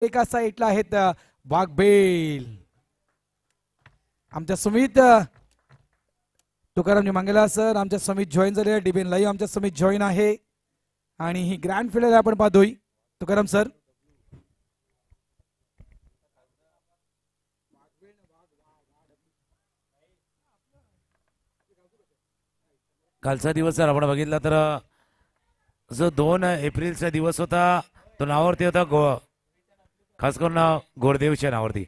एका साईडला आहेत वाघबेल. आमच्या सुमित तुकारामजी मंगेला सर, आमच्या सुमित जॉईन झाले. डीबीएन लाईव्ह आमच्या सुमित जॉईन आहे आणि ही ग्रँड फिनाले आपण पाहतोय. तुकाराम सर, कालचा दिवस जर आपण बघितला तर जो 2 एप्रिलचा दिवस होता तो नावावरती होता खास करून गोरदेवच्या नावावरती.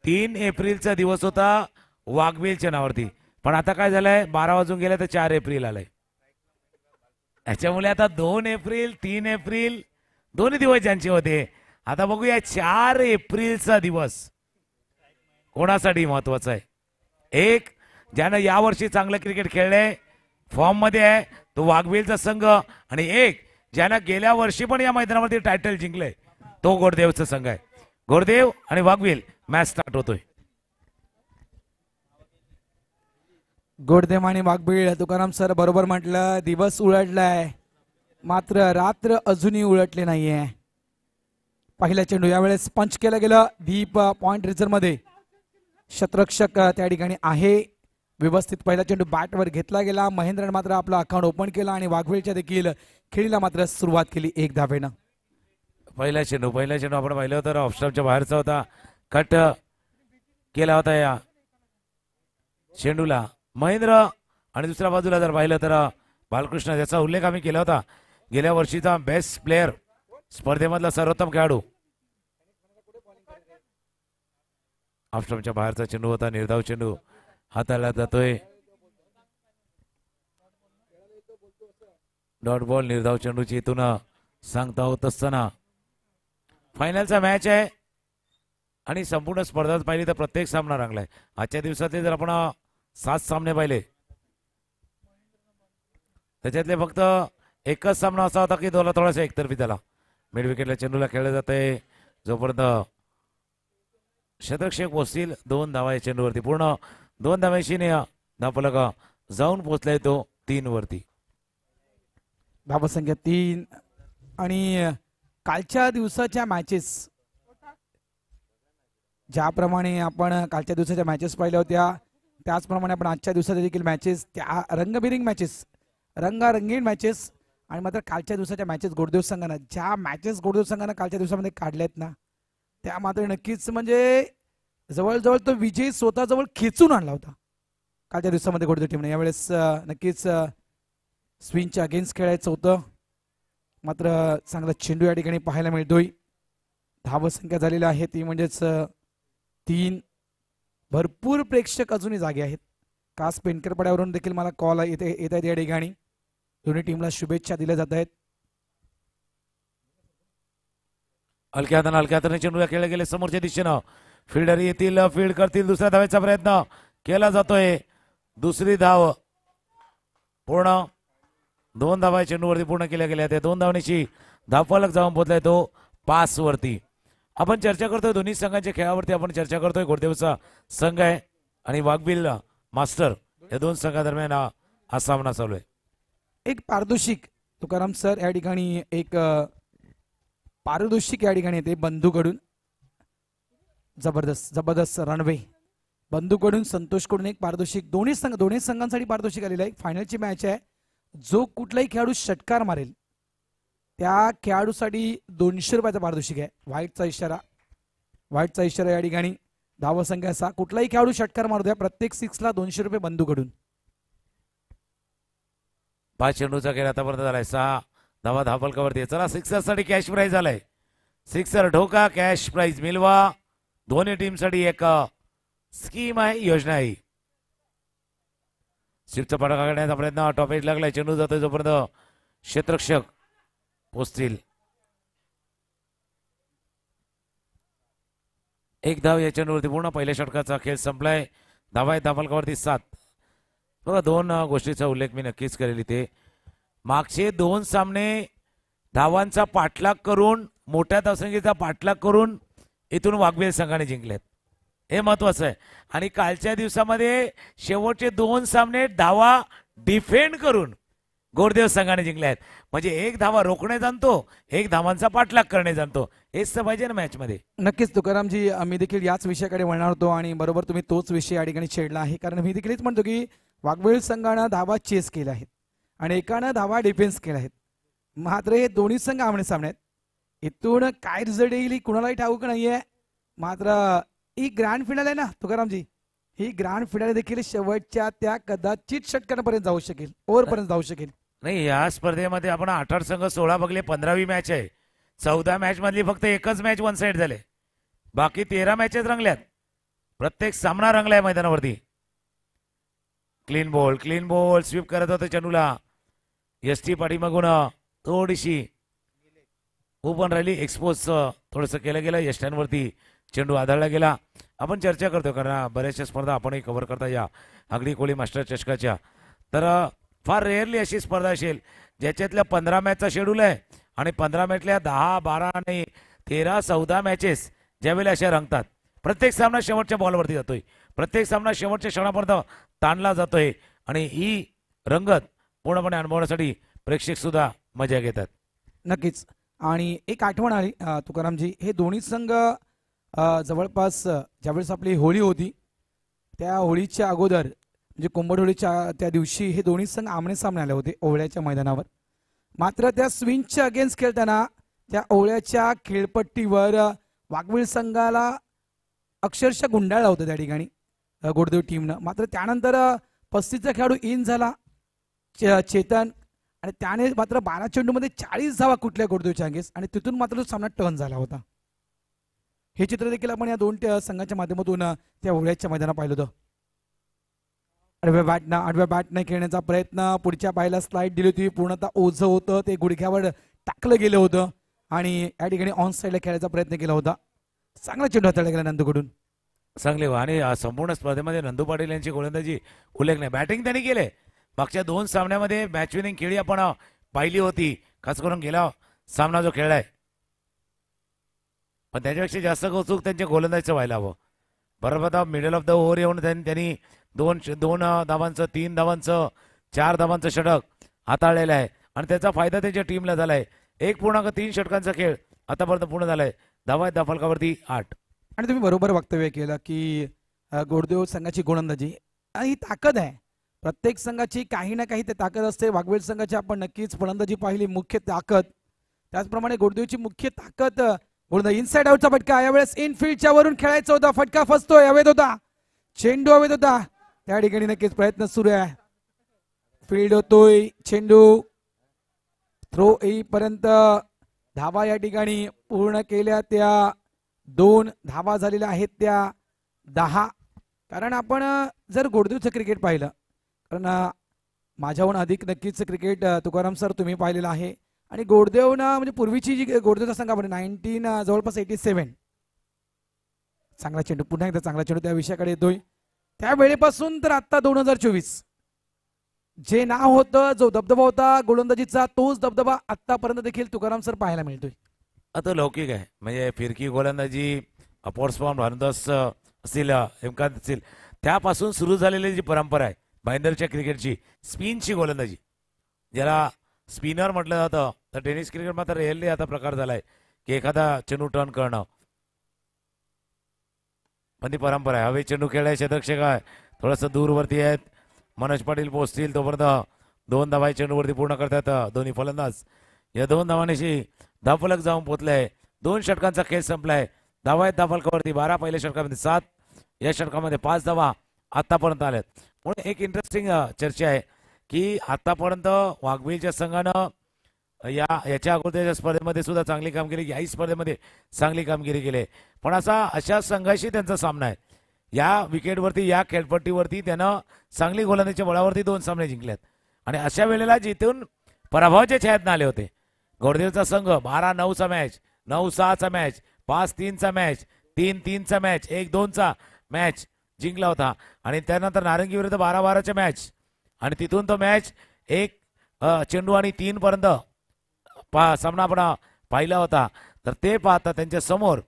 3 एप्रिलचा दिवस होता वाघबेलच्या नावावरती. पण आता काय झालंय, 12 वाजून गेले तर 4 एप्रिल आलंय. याच्यामुळे आता 2 एप्रिल 3 एप्रिल दोन्ही दिवस ज्यांचे होते, आता बघूया 4 एप्रिलचा दिवस कोणासाठी महत्वाचा आहे. एक ज्यानं यावर्षी चांगलं क्रिकेट खेळले, फॉर्म मध्ये आहे, तो वाघबेलचा संघ. आणि एक ज्यानं गेल्या वर्षी पण या मैदानावरती टायटल जिंकले, तो गोरदेवचा संघ आहे. गोरदेव आणि वाघबेल मॅच स्टार्ट होतोय. गोरदेव आणि वाघबेल. तुकाराम सर बरोबर म्हटलं, दिवस उलटलाय मात्र रात्र अजूनही उलटले नाहीये. पहिला चेंडू यावेळेस पंच केलं गेलं डीप पॉइंट रिझर्व मध्ये. शतरक्षक त्या ठिकाणी आहे. व्यवस्थित पहिला चेंडू बॅटवर घेतला गेला. महेंद्रन मात्र आपला अकाउंट ओपन केला आणि वाघबेलच्या देखील खेळीला मात्र सुरुवात केली 1 धावेनं. पहिला चेंडू आपण पाहिलं होतं ऑफस्टॉपच्या बाहेरचा होता. कट केला होता या चेंडूला महेंद्र. आणि दुसऱ्या बाजूला जर पाहिलं तर बालकृष्ण, ज्याचा उल्लेख आम्ही केला होता, गेल्या वर्षीचा बेस्ट प्लेअर, स्पर्धेमधला सर्वोत्तम खेळाडू. ऑफस्टॉपच्या बाहेरचा चेंडू होता, निर्धाव चेंडू हाताळला जातोय. डॉट बॉल निर्धाव चेंडूची इथून सांगता होत असताना फायनलचा मॅच आहे आणि संपूर्ण स्पर्धा पाहिली तर प्रत्येक सामना रंगलाय. आजच्या दिवसातले जर आपण 7 सामने पाहिले, त्याच्यातले फक्त एकच सामना असा होता की थोडासा एकतर्फी झाला. मिड विकेटला चेंडूला खेळलं जातंय. जोपर्यंत शतरक्षक पोहोचतील 2 धावा या चेंडूवरती. पूर्ण 2 धाव्याशी धावफलक जाऊन पोहोचलाय तो 3 वरती. धावसंख्या 3. आणि कालच्या दिवसाच्या मॅचेस, ज्याप्रमाणे आपण कालच्या दिवसाच्या मॅचेस पाहिल्या होत्या, त्याचप्रमाणे आपण आजच्या दिवसाच्या देखील मॅचेस, त्या रंगबिरंगी मॅचेस, रंगारंगीण मॅचेस. आणि मात्र कालच्या दिवसाच्या मॅचेस गोरदेव संघानं, ज्या मॅचेस गोरदेव संघानं कालच्या दिवसामध्ये काढल्यात ना, त्या मात्र नक्कीच म्हणजे जवळजवळ तो विजय स्वतःजवळ खेचून आणला होता कालच्या दिवसामध्ये गोरदेव टीमने. यावेळेस नक्कीच स्विंगच्या अगेन्स्ट खेळायचं होतं, मात्र चांगला चेंडू या ठिकाणी पाहायला मिळतोय. धावसंख्या झालेली आहे ती म्हणजेच 3. भरपूर प्रेक्षक अजूनही जागे आहेत. खास पेनकर पड्यावरून देखील मला कॉल येत आहेत या ठिकाणी. दोन्ही टीमला शुभेच्छा दिल्या जात आहेत. हलक्या हाताने चेंडूला खेळले गेले समोरच्या दिशेनं. फिल्डर येतील, फील्ड करतील. दुसऱ्या धावेचा प्रयत्न केला जातोय. दुसरी धाव पूर्ण. 2 धावा चेंडूवरती पूर्ण केल्या गेल्या. त्या 2 धावण्याची धावफलक जाऊन पोहोचलाय तो 5 वरती. आपण चर्चा करतोय दोन्ही संघांच्या खेळावरती. आपण चर्चा करतोय गोरदेवचा संघ आहे आणि वाघबील मास्टर या 2 संघादरम्यान हा सामना चालू आहे. एक पारितोषिक तुकाराम सर या ठिकाणी, एक पारितोषिक या ठिकाणी येते बंधूकडून. जबरदस्त रणवे बंधूकडून, संतोषकडून एक पारितोषिक. दोन्ही संघांसाठी पारितोषिक आलेलं आहे. फायनलची मॅच आहे. जो कुठलाही खेळाडू षटकार मारेल त्या खेळाडूसाठी 200 रुपयाचा पारितोषिक आहे. व्हाईटचा इशारा या ठिकाणी. धावसंख्या 6. कुठलाही खेळाडू षटकार मारू द्या, प्रत्येक 6ला 200 रुपये बंधूकडून. 5 चेंडूचा खेळ आतापर्यंत झालाय. 6 धावा धावफलकावरती. चला सिक्सर साठी कॅश प्राइज झालाय. सिक्सर ठोका, कॅश प्राइज मिळवा. दोन्ही टीम साठी एक स्कीम आहे, योजना आहे. स्विपचा फटका काढण्याचा प्रयत्न टॉप एज लागलाय. चेंडू जातोय जोपर्यंत क्षेत्ररक्षक पोचतील. 1 धाव या चेंडूवरती पूर्ण. पहिल्या षटकाचा खेळ संपलाय. धावा आहेत धावफलकावरती 7. बघा 2 गोष्टीचा उल्लेख मी नक्कीच करेल इथे. मागचे 2 सामने धावांचा पाठलाग करून, मोठ्या धावसंख्येचा पाठलाग करून इथून वाघबेल संघाने जिंकलेत. हे महत्वाचं आहे. आणि कालच्या दिवसामध्ये शेवटचे 2 सामने धावा डिफेंड करून गोरदेव संघाने जिंकले आहेत. म्हणजे एक धावा रोखणे जाणतो, एक धावांचा पाठलाग करणे जाणतो. हेच तर पाहिजे ना मॅच मध्ये. नक्कीच तुकारामजी, मी देखील याच विषयाकडे वळणार होतो आणि बरोबर तुम्ही तोच विषय या ठिकाणी छेडला आहे. कारण मी देखील म्हणतो की वाघवेल संघानं धावा चेस केल्या आहेत आणि एकानं धावा डिफेन्स केल्या आहेत. मात्र हे दोन्ही संघ आमने सामने आहेत. इथून काय रिझल्ट येईल ही कुणालाही ठाऊक नाहीये. मात्र ही ग्रँड फिनाले आहे ना तुकारामजी, ही ग्रँड फिनाले देखील शेवटच्या त्या कदाचित षटकांपर्यंत जाऊ शकेल, ओव्हरपर्यंत जाऊ शकेल. नाही, या स्पर्धेमध्ये आपण 18 संघ 16 बघले, 15वी मॅच आहे. 14 मॅच मधली फक्त एकच मॅच वन साइड झाले, बाकी 13 मॅचेस रंगल्यात. प्रत्येक सामना रंगलाय मैदानावरती. क्लीन बॉल स्वीप करत होते चेंडूला. एसटी पाठीमागून थोडीशी ओपन राहिली, एक्सपोज थोडंसं केलं गेलं. यष्ट्यांवरती चेंडू आदळला गेला. आपण चर्चा करतो कारण बऱ्याचशा स्पर्धा आपणही कव्हर करता या आगडी कोळी मास्टर चषकाच्या. तर फार रेअरली अशी स्पर्धा असेल ज्याच्यातल्या 15 मॅचचा शेड्यूल आहे आणि 15 मॅचल्या 10, 12 आणि 13, 14 मॅचेस ज्यावेळेला अशा रंगतात. प्रत्येक सामना शेवटच्या बॉलवरती जातोय, प्रत्येक सामना शेवटच्या क्षणापर्यंत ताणला जातोय आणि ही रंगत पूर्णपणे अनुभवण्यासाठी प्रेक्षक सुद्धा मजा घेतात. नक्कीच. आणि एक आठवण आली तुकारामजी, हे दोन्ही संघ जवळपास ज्यावेळेस आपली होळी होती त्या होळीच्या अगोदर म्हणजे कुंभड होळीच्या त्या दिवशी हे दोन्ही संघ आमने सामने आले होते ओवळ्याच्या मैदानावर. मात्र त्या स्विंगच्या अगेन्स्ट खेळताना त्या ओवळ्याच्या खेळपट्टीवर वाघवीळ संघाला अक्षरशः गुंडाळलं होतं त्या ठिकाणी गोडदेव टीमनं. मात्र त्यानंतर 35चा खेळाडू इन झाला चेतन आणि त्याने मात्र 12 चेंडूमध्ये 40 धावा कुठल्या गोडदेवच्या अगेन्स्ट आणि तिथून मात्र तो सामना टर्न झाला होता. हे चित्र देखील आपण या दोन संघाच्या माध्यमातून त्या ओवळ्याच्या मैदानात पाहिलं होतं. आडव्या बॅटने खेळण्याचा प्रयत्न, पुढच्या पायाला स्लाइड दिली होती, पूर्णतः ओझं होतं ते गुडघ्यावर टाकलं गेलं होतं आणि या ठिकाणी ऑन साईडला खेळायचा प्रयत्न केला होता. चांगला चेंडू हाताळला गेला नंदूकडून. चांगले आणि संपूर्ण स्पर्धेमध्ये नंदू पाटील यांची गोलंदाजी उल्लेख नाही. बॅटिंग त्यांनी केले. मागच्या 2 सामन्यामध्ये मॅच विनिंग खेळी आपण पाहिली होती, खास करून गेला सामना जो खेळलाय. पण त्याच्यापेक्षा जास्त कौतुक त्यांच्या गोलंदाजीचं व्हायला हवं. बरोबर मिडल ऑफ द ओव्हर येऊन त्यांनी दोन धावांचं, 3 धावांचं, 4 धावांचं षटक हाताळलेलं आहे आणि त्याचा फायदा त्यांच्या टीमला झालाय. 1.3 षटकांचा खेळ आतापर्यंत पूर्ण झालाय. धावा त्या फलकावरती 8. आणि तुम्ही बरोबर वक्तव्य केलं की गोडदेव संघाची गोलंदाजी ही ताकद आहे. प्रत्येक संघाची काही ना काही ते ताकद असते. वाघवेल संघाची आपण नक्कीच फलंदाजी पाहिली, मुख्य ताकद. त्याचप्रमाणे गोडदेवची मुख्य ताकद इनसाइड आउटचा फटका. यावेळेस इनफिल्डच्या वरून खेळायचा होता, फटका फसतोय, हवेत होता, चेंडू हवेत होता. त्या ठिकाणी नक्कीच प्रयत्न सुरू आहे. फील्ड होतोय, चेंडू थ्रो येईपर्यंत धावा या ठिकाणी पूर्ण केल्या. त्या 2 धावा झालेल्या आहेत त्या 10. कारण आपण जर गोडदेवचं क्रिकेट पाहिलं, कारण माझ्याहून अधिक नक्कीच क्रिकेट तुकाराम सर तुम्ही पाहिलेलं आहे. आणि गोडदेवनं म्हणजे पूर्वीची जी गोडदेवचा संघ आपण 19 जवळपास 87 चांगला चेंडू, पुन्हा एकदा चांगला चेंडू त्या विषयाकडे येतोय. त्या वेळेपासून तर आता 2024 जे नाव होतं, जो दबदबा होता गोलंदाजीचा, तोच दबदबा आतापर्यंत देखील तुकाराम सर पाहायला मिळतोय. आता लौकिक आहे. म्हणजे फिरकी गोलंदाजी, अपॉर्स फॉर्म भारदास असतील, इम्कान असतील, त्यापासून सुरू झालेली जी परंपरा आहे भाईंदरच्या क्रिकेटची, स्पिनची गोलंदाजी, ज्याला स्पिनर म्हटलं जातं. तर टेनिस क्रिकेट मात्र रेअरली आता प्रकार झालाय की एखादा चेंडू टर्न करणं, पण ती परंपरा आहे. हवे चेंडू खेळाय क्षेत्ररक्षक आहे, थोडंसं दूरवरती आहेत. मनोज पाटील पोहोचतील तोपर्यंत 2 धावा चेंडूवरती पूर्ण करतात दोन्ही फलंदाज. या 2 धावांशी धावफलक जाऊन पोहोचलाय. 2 षटकांचा खेळ संपलाय. धावा आहेत धावफलकावरती 12, पहिल्या षटकामध्ये 7, या षटकामध्ये 5 धावा आतापर्यंत आल्यात. म्हणून एक इंटरेस्टिंग चर्चा आहे की आतापर्यंत वाघवेलच्या संघानं याच्या अगोदरच्या स्पर्धेमध्ये सुद्धा चांगली कामगिरी, याही स्पर्धेमध्ये चांगली कामगिरी केली. पण अशा संघाशी त्यांचा सामना आहे. या विकेटवरती, या खेळपट्टीवरती त्यानं चांगली गोलंदाजीच्या बळावरती 2 सामने जिंकलेत आणि अशा वेळेला जिथून पराभवाच्या छायातनं आले होते. गोडदेवचा संघ 12-9चा मॅच, 9-6चा मॅच, 5-3चा मॅच, 3-3चा मॅच, 1-2चा मॅच जिंकला होता आणि त्यानंतर नारंगी विरुद्ध 12-12च्या मॅच आणि तिथून तो मॅच 1 चेंडू आणि 3 पर्यंत सामना आपण पाहिला होता. तर ते पाहता त्यांच्या समोर,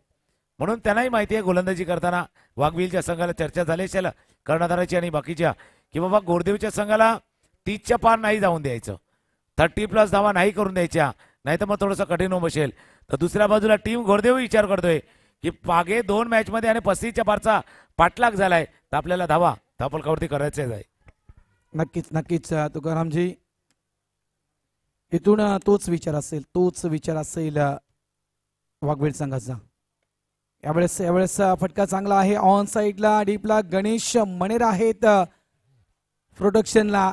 म्हणून त्यांनाही माहिती आहे गोलंदाजी करताना वाघवीलच्या संघाला चर्चा झाली असेल कर्णधाराची आणि बाकीच्या की बाबा गोडदेवच्या संघाला 30च्या पार नाही जाऊन द्यायचं. 30+ धावा नाही करून द्यायच्या, नाही तर मग थोडंसं कठीण होऊन बसेल. तर दुसऱ्या बाजूला टीम घोडदेव विचार करतोय की मागे 2 मॅच मध्ये आणि 35च्या पारचा पाठलाग झालाय, तर आपल्याला धावा धापलकावरती करायचंच आहे. नक्कीच नक्कीच तुकारामजी, इथून तोच विचार असेल वाघवेल संघाचा. यावेळेस फटका चांगला आहे ऑन साईडला डीपला. गणेश मणेर आहेत प्रोडक्शनला.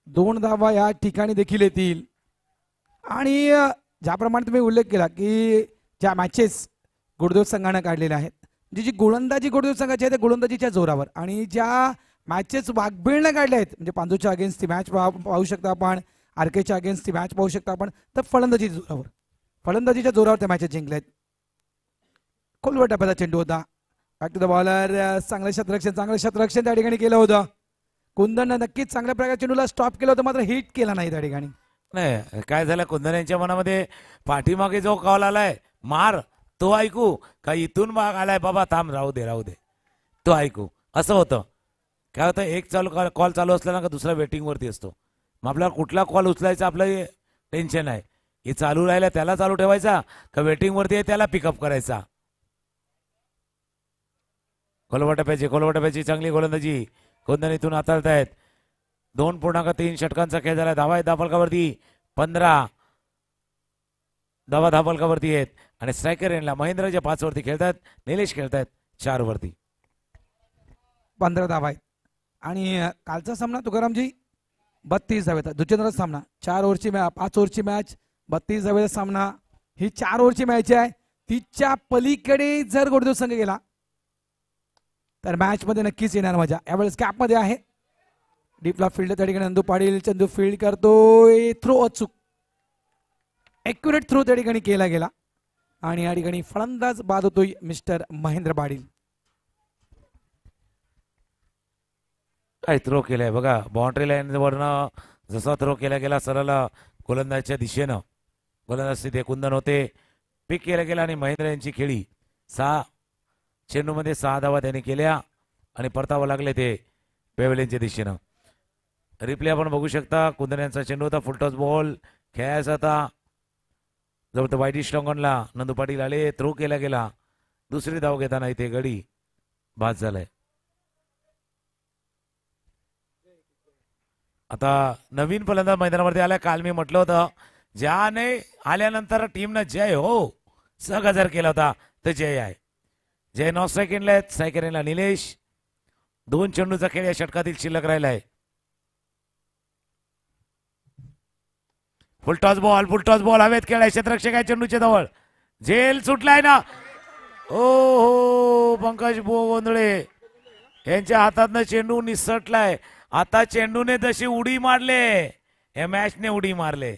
2 धावा या ठिकाणी देखील येतील. आणि ज्याप्रमाणे तुम्ही उल्लेख केला की ज्या मॅचेस गुडदेव संघाने काढलेल्या आहेत, जी गोलंदाजी गुडदेव संघाची आहे त्या गोलंदाजीच्या जोरावर, आणि ज्या मॅचेस वाघबीळने काढल्या आहेत म्हणजे पांजूच्या अगेन्स्ट ती मॅच पाहू शकता आपण, आरकेच्या अगेन्स्ट ती मॅच पाहू शकता आपण, तर फलंदाजीच्या जोरावर त्या मॅचेस जिंकल्यात. खोलवर टप्प्याचा चेंडू होता. Back to the bowler. चांगलं शतरक्षण त्या ठिकाणी केलं होतं. कुंदन नक्कीच चांगल्या प्रकारे चेंडूला स्टॉप केलं होतं, मात्र हिट केला नाही त्या ठिकाणी. नाही, काय झालं, कुंदन यांच्या मनामध्ये पाठीमागे जो कॉल आलाय मार तो ऐकू का इथून माग आलाय बाबा थांब राहू दे तो ऐकू, असं होतं. काय होतं, एक कॉल चालू असला ना का दुसरा वेटिंग वरती असतो. मग आपल्याला कुठला कॉल उचलायचा आपलं टेन्शन आहे. हे चालू राहिला त्याला चालू ठेवायचा का वेटिंग वरती आहे त्याला पिकअप करायचा. कोलवटप्याची चांगली गोलंदाजी कुंदन इथून हाताळतायत. 2.3 षटकांचा खेळ झाला. धावा आहेत धापलकावरती 15 धावा धापलकावरती आहेत. आणि स्ट्रायकर एंडला महेंद्रच्या 5 वरती खेळतात, निलेश खेळतायत 4 वरती. 15 धावा आहेत. आणि कालचा सामना तुकारामजी 32 धावेचा दुचंद्र सामना. 5 ओव्हरची मॅच 32 धावेचा सामना. ही 4 ओव्हरची मॅच आहे. तिच्या पलीकडे जर गुडदेव संघ गेला तर मॅच मध्ये नक्कीच येणार मजा. यावेळेस कॅप मध्ये आहे. डीपला फील्ड त्या ठिकाणी नंदू पाटील. चंदू फील्ड करतोय. थ्रो अचूक ॲक्युरेट थ्रो त्या ठिकाणी केला गेला. आणि या ठिकाणी फलंदाज बाद होतोय मिस्टर महेंद्र पाटील. काय थ्रो केलाय बघा, बाउंड्री लाईन वरनं जसा थ्रो केला गेला सरळ गोलंदाजच्या दिशेनं. गोलंदाज तिथे कुंदन होते, पिक केला गेला आणि महेंद्र यांची खेळी 6 चेंडूमध्ये 6 धावा त्यांनी केल्या आणि परतावं लागले ते पेव्हलियनच्या दिशेनं. रिप्ले आपण बघू शकता. कुंदन यांचा चेंडू होता, फुलटॉस बॉल खेळायचा होता जवळ वाईटी स्ट्रॉंगनला. नंदू पाटील आले, थ्रो केला गेला. दुसरी धाव घेताना इथे गडी बाद झालाय. आता नवीन फलंदाज मैदानावरती आलाय. काल मी म्हटलं होतं ज्याने आल्यानंतर टीमनं जय हो सहगजर केला होता तर जय आहे. जय नॉन स्ट्रायकिंगला आहेत. स्ट्रायकरला निलेश. 2 चेंडूचा खेळ या षटकातील शिल्लक राहिलाय. फुलटॉस बॉल हवेत खेळाय. क्षेत्ररक्षक आहे चेंडूच्या जवळ. झेल सुटलाय ना. हो पंकज गोंधळे यांच्या हातातनं चेंडू निसटलाय. आता चेंडूने जशी उडी मारले या मॅचने उडी मारले.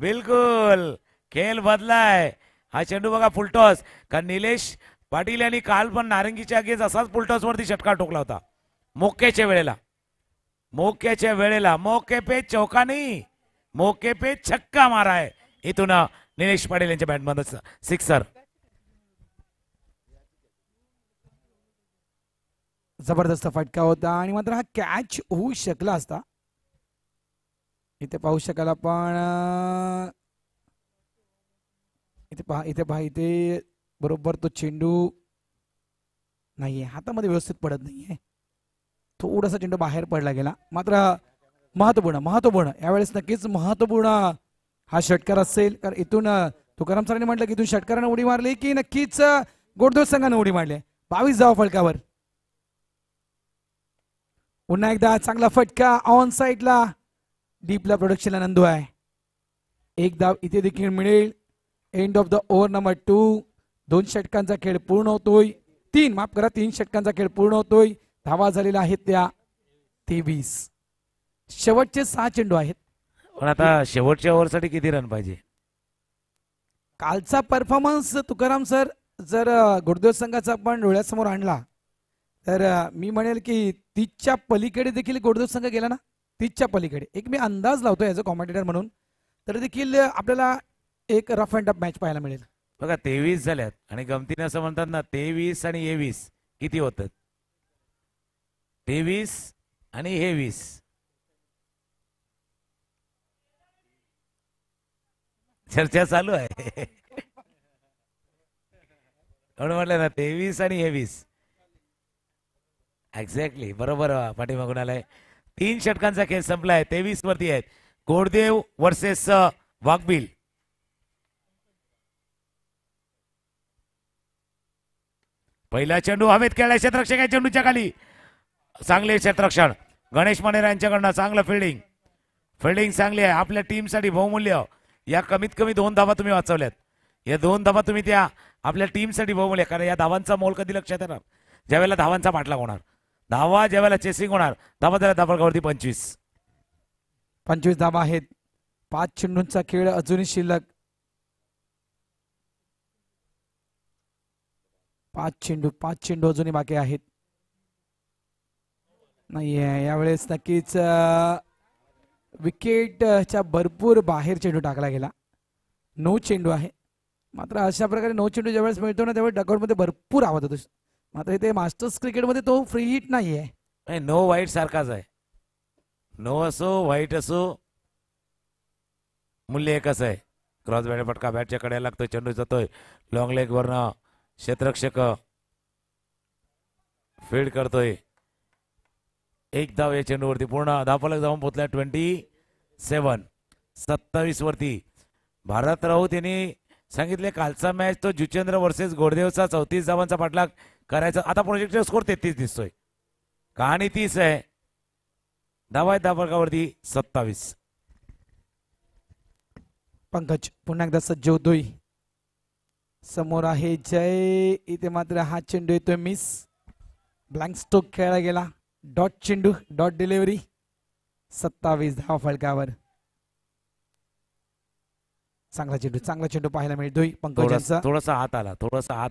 बिलकुल खेळ बदलाय. हा चेंडू बघा फुलटॉस का निलेश पाटील यांनी काल पण नारंगीच्या अगेन्स्ट असाच फुलटॉस वरती षटकार ठोकला होता. मोक्याच्या वेळेला मोके पे चौका नाही, मोके पे छक्का मारा है इथून निलेश पाटील यांच्या बॅटमध्ये सिक्सर. जबरदस्त फटका होता आणि मात्र हा कॅच होऊ शकला असता. इथे पाहू शकाल आपण. इथे बरोबर तो चेंडू नाहीये हातामध्ये व्यवस्थित पडत नाहीये. थोडासा चेंडू बाहेर पडला गेला. मात्र महत्वपूर्ण यावेळेस नक्कीच महत्वपूर्ण हा षटकार असेल. कारण इथून तुकाराम सरांनी म्हटलं की इथून षटकारानं उडी मारली की नक्कीच गोडदेव संघानं उडी मारली. 22 धावा फलकावर. पुन्हा एकदा चांगला फटका ऑन साईडला. डीपला प्रोडक्शनला नंदू आहे. 1 धाव इथे देखील मिळेल. End of the over number 2. 2 षटकांचा खेळ पूर्ण होतोय. 3 षटकांचा खेळ पूर्ण होतोय. धावा झालेल्या आहेत त्या 23. शेवटचे 6 चेंडू आहेत. पण आता शेवटच्या ओव्हरसाठी किती रन पाहिजे? कालचा परफॉर्मन्स तुकाराम सर जर गुडदेव संघाचा आपण डोळ्यासमोर आणला तर मी म्हणेल की 30च्या पलीकडे देखील गुडदेव संघ गेला ना. 30च्या पलीकडे एक मी अंदाज लावतो ॲज अ कॉमेंटेटर म्हणून, तर देखील आपल्याला एक रफ अँड टफ मॅच पाहायला मिळेल. बघा 23 झाल्यात आणि गमतीने असं म्हणतात ना 23 आणि 21 किती होतात? 23 आणि 20 चर्चा चालू आहे. म्हणून म्हटलं ना 23 आणि 23. एक्झॅक्टली बरोबर पाठीमागून आलाय. 3 षटकांचा खेळ संपलाय. 23 वरती आहेत. गोडदेव वर्सेस वाघबिल. पहिला चेंडू हवेत खेळला. क्षेत्ररक्षक आहे चेंडूच्या खाली. चांगले क्षेत्ररक्षण गणेश मानेर यांच्याकडनं. चांगलं फिल्डिंग. फिल्डिंग चांगली आहे. आपल्या टीमसाठी बहुमूल्य. या कमीत कमी 2 धावा तुम्ही वाचवल्यात. या 2 धावा तुम्ही त्या आपल्या टीमसाठी बहुमूल्य. कारण या धावांचा मोल कधी लक्षात येणार? ज्यावेळेला धावांचा पाठलाग होणार. धावा ज्यावेळेला चेसिंग होणार. धावा झाल्या धाबावरती 25 धावा आहेत. 5 चेंडूंचा खेळ अजूनही शिल्लक. 5 चेंडू अजूनही बाकी आहेत. नाहीये यावेळेस नक्कीच विकेटच्या भरपूर बाहेर चेंडू टाकला गेला. 9 चेंडू आहे. मात्र अशा प्रकारे 9 चेंडू ज्यावेळेस मिळतो ना त्यावेळेस डगआउटमध्ये भरपूर आवाज होतो. मात्र इथे मास्टर्स क्रिकेटमध्ये तो फ्री हिट नाहीये. नो वाईट सारखाच आहे. नो असो व्हाईट असो मूल्य एकच आहे. क्रॉस बॅट पटका बॅटच्या कड्याला लागतोय. चेंडू जातोय लॉंग लेग वरनं. क्षेत्ररक्षक फील्ड करतोय. 1 धाव या चेंडूवरती. पूर्ण धावफलक जाऊन पोहोचलाय 27 वरती. भारत राऊत यांनी सांगितले कालचा मॅच तो जुचेंद्र वर्सेस गोडदेवचा 34 धावांचा पाठलाग करायचा. आता प्रोजेक्टर स्कोर 33 दिसतोय. कहाणी 30 आहे. धावा धावफलकावरती 27. पंकज पुन्हा एकदा सज्ज होतोय. समोर आहे जय. इथे मात्र हा चेंडू येतोय मिस. ब्लँक स्ट्रोक खेळला गेला. डॉट चेंडू डॉट डिलिव्हरी. 27 धावा फलकावर. चांगला चेंडू पाहायला मिळतोय पंकज यांचा. थोडासा हात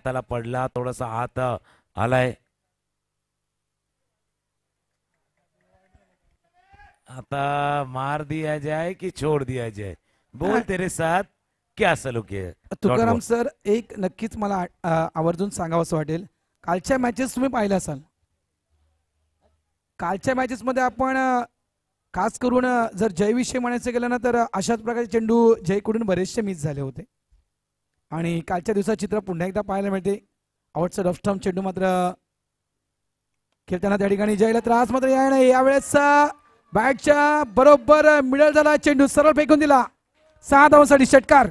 आला पडला. थोडासा हात आलाय. आता मार दिया जाए की छोड़ दिया जाए. बोल तेरे साथ क्या सलूक है. तुकाराम सर एक नक्कीच मला आवर्जून सांगावंसं वाटेल. कालच्या मॅचेस तुम्ही पाहिल्या असाल. कालच्या मॅचेस मध्ये आपण खास करून जर जयविषयी म्हणायचं गेलं ना तर अशाच प्रकारे चेंडू जयकडून बरेचसे मिस झाले होते. आणि कालच्या दिवसात चित्र पुन्हा एकदा पाहायला मिळते. आउटसाइड ऑफ स्टंप चेंडू मात्र खेळताना त्या ठिकाणी जयला त्रास मात्र या नाही. यावेळेस बॅटच्या बरोबर मिडल झाला. चेंडू सरळ फेकून दिला. 6 धावांसाठी षटकार.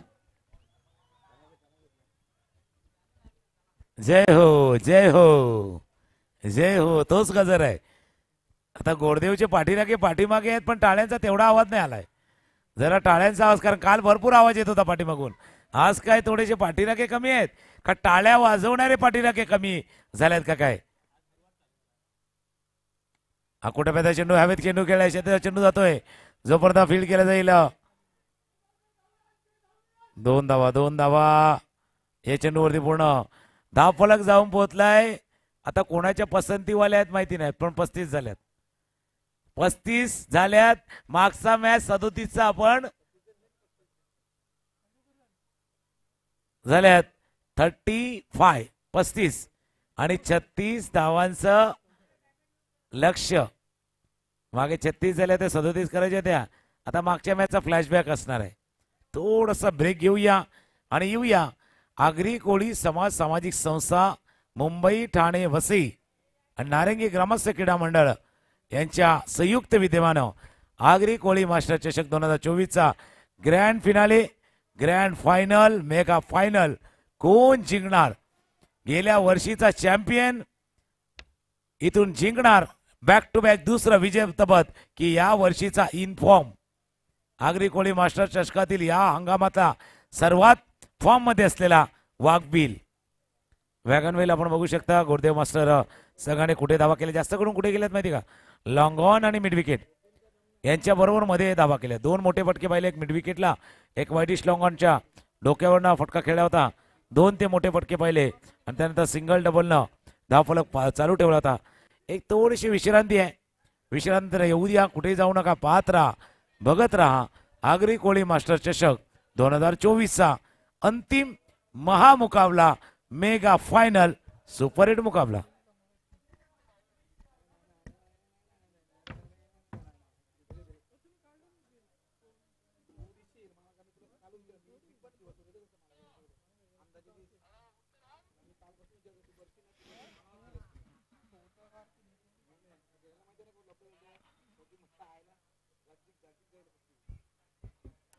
जय हो जय हो जय हो. तोच गजर आहे. आता गोडदेवचे पाठीमागे आहेत पण टाळ्यांचा तेवढा आवाज नाही आलाय. जरा टाळ्यांचा आवाज कारण काल भरपूर आवाज येत होता पाठीमागून. आज काय थोडेसे पाठीराखे कमी आहेत का टाळ्या वाजवणारे पाठीराखे कमी झाल्यात का काय? अकोटाप्याचा चेंडू हवेत चेंडू खेळायचा. चेंडू जातोय जोपर्यंत फील्ड केला जाईल. 2 धावा या चेंडूवरती. पूर्ण धावफलक जाऊन पोहोचलाय. आता कोणाच्या पसंतीवाल्या आहेत माहिती नाही पण 35 झाल्यात. 35 झाल्यात. मागचा मॅच 37चा आपण झाल्यात 35 आणि 36 धावांचं लक्ष्य. मागे 36 झाल्या ते 37 करायच्या त्या. आता मागच्या मॅचचा फ्लॅशबॅक असणार आहे. थोडासा ब्रेक घेऊया आणि येऊया आगरी कोळी सामाजिक संस्था मुंबई ठाणे वसई आणि नारंगी ग्रामस्थ क्रीडा मंडळ यांच्या संयुक्त विद्यमानं आगरी कोळी मास्टर चषक 2024चा grand finale grand final mega final कोण जिंकणार? गेल्या वर्षीचा चॅम्पियन इथून जिंकणार बॅक टू बॅक दुसरं विजेतेपद की या वर्षीचा इनफॉर्म आगरी कोळी मास्टर चषकातील या हंगामाचा सर्वात फॉर्म मध्ये असलेला वाघबिल. वॅगनवेल आपण बघू शकता. गोडदेव मास्टर संघाने कुठे धावा केल्या जास्त करून कुठे गेल्यात माहिती का? लॉंग ऑन आणि मिड विकेट यांच्या बरोबर मध्ये धावा केल्या. 2 मोठे फटके पाहिले. एक मिड विकेटला एक वाईटिश लॉंग ऑनच्या डोक्यावरनं फटका खेळला होता. 2 ते मोठे फटके पाहिले आणि त्यानंतर सिंगल डबलनं धावफलक चालू ठेवला होता. एक थोडीशी विश्रांती आहे. विश्रांती येऊ द्या. कुठे जाऊ नका. पाहत राहा बघत राहा आगरी कोळी मास्टर चषक 2024चा अंतिम महामुकाबला मेगा फायनल सुपर हिट मुकाबला.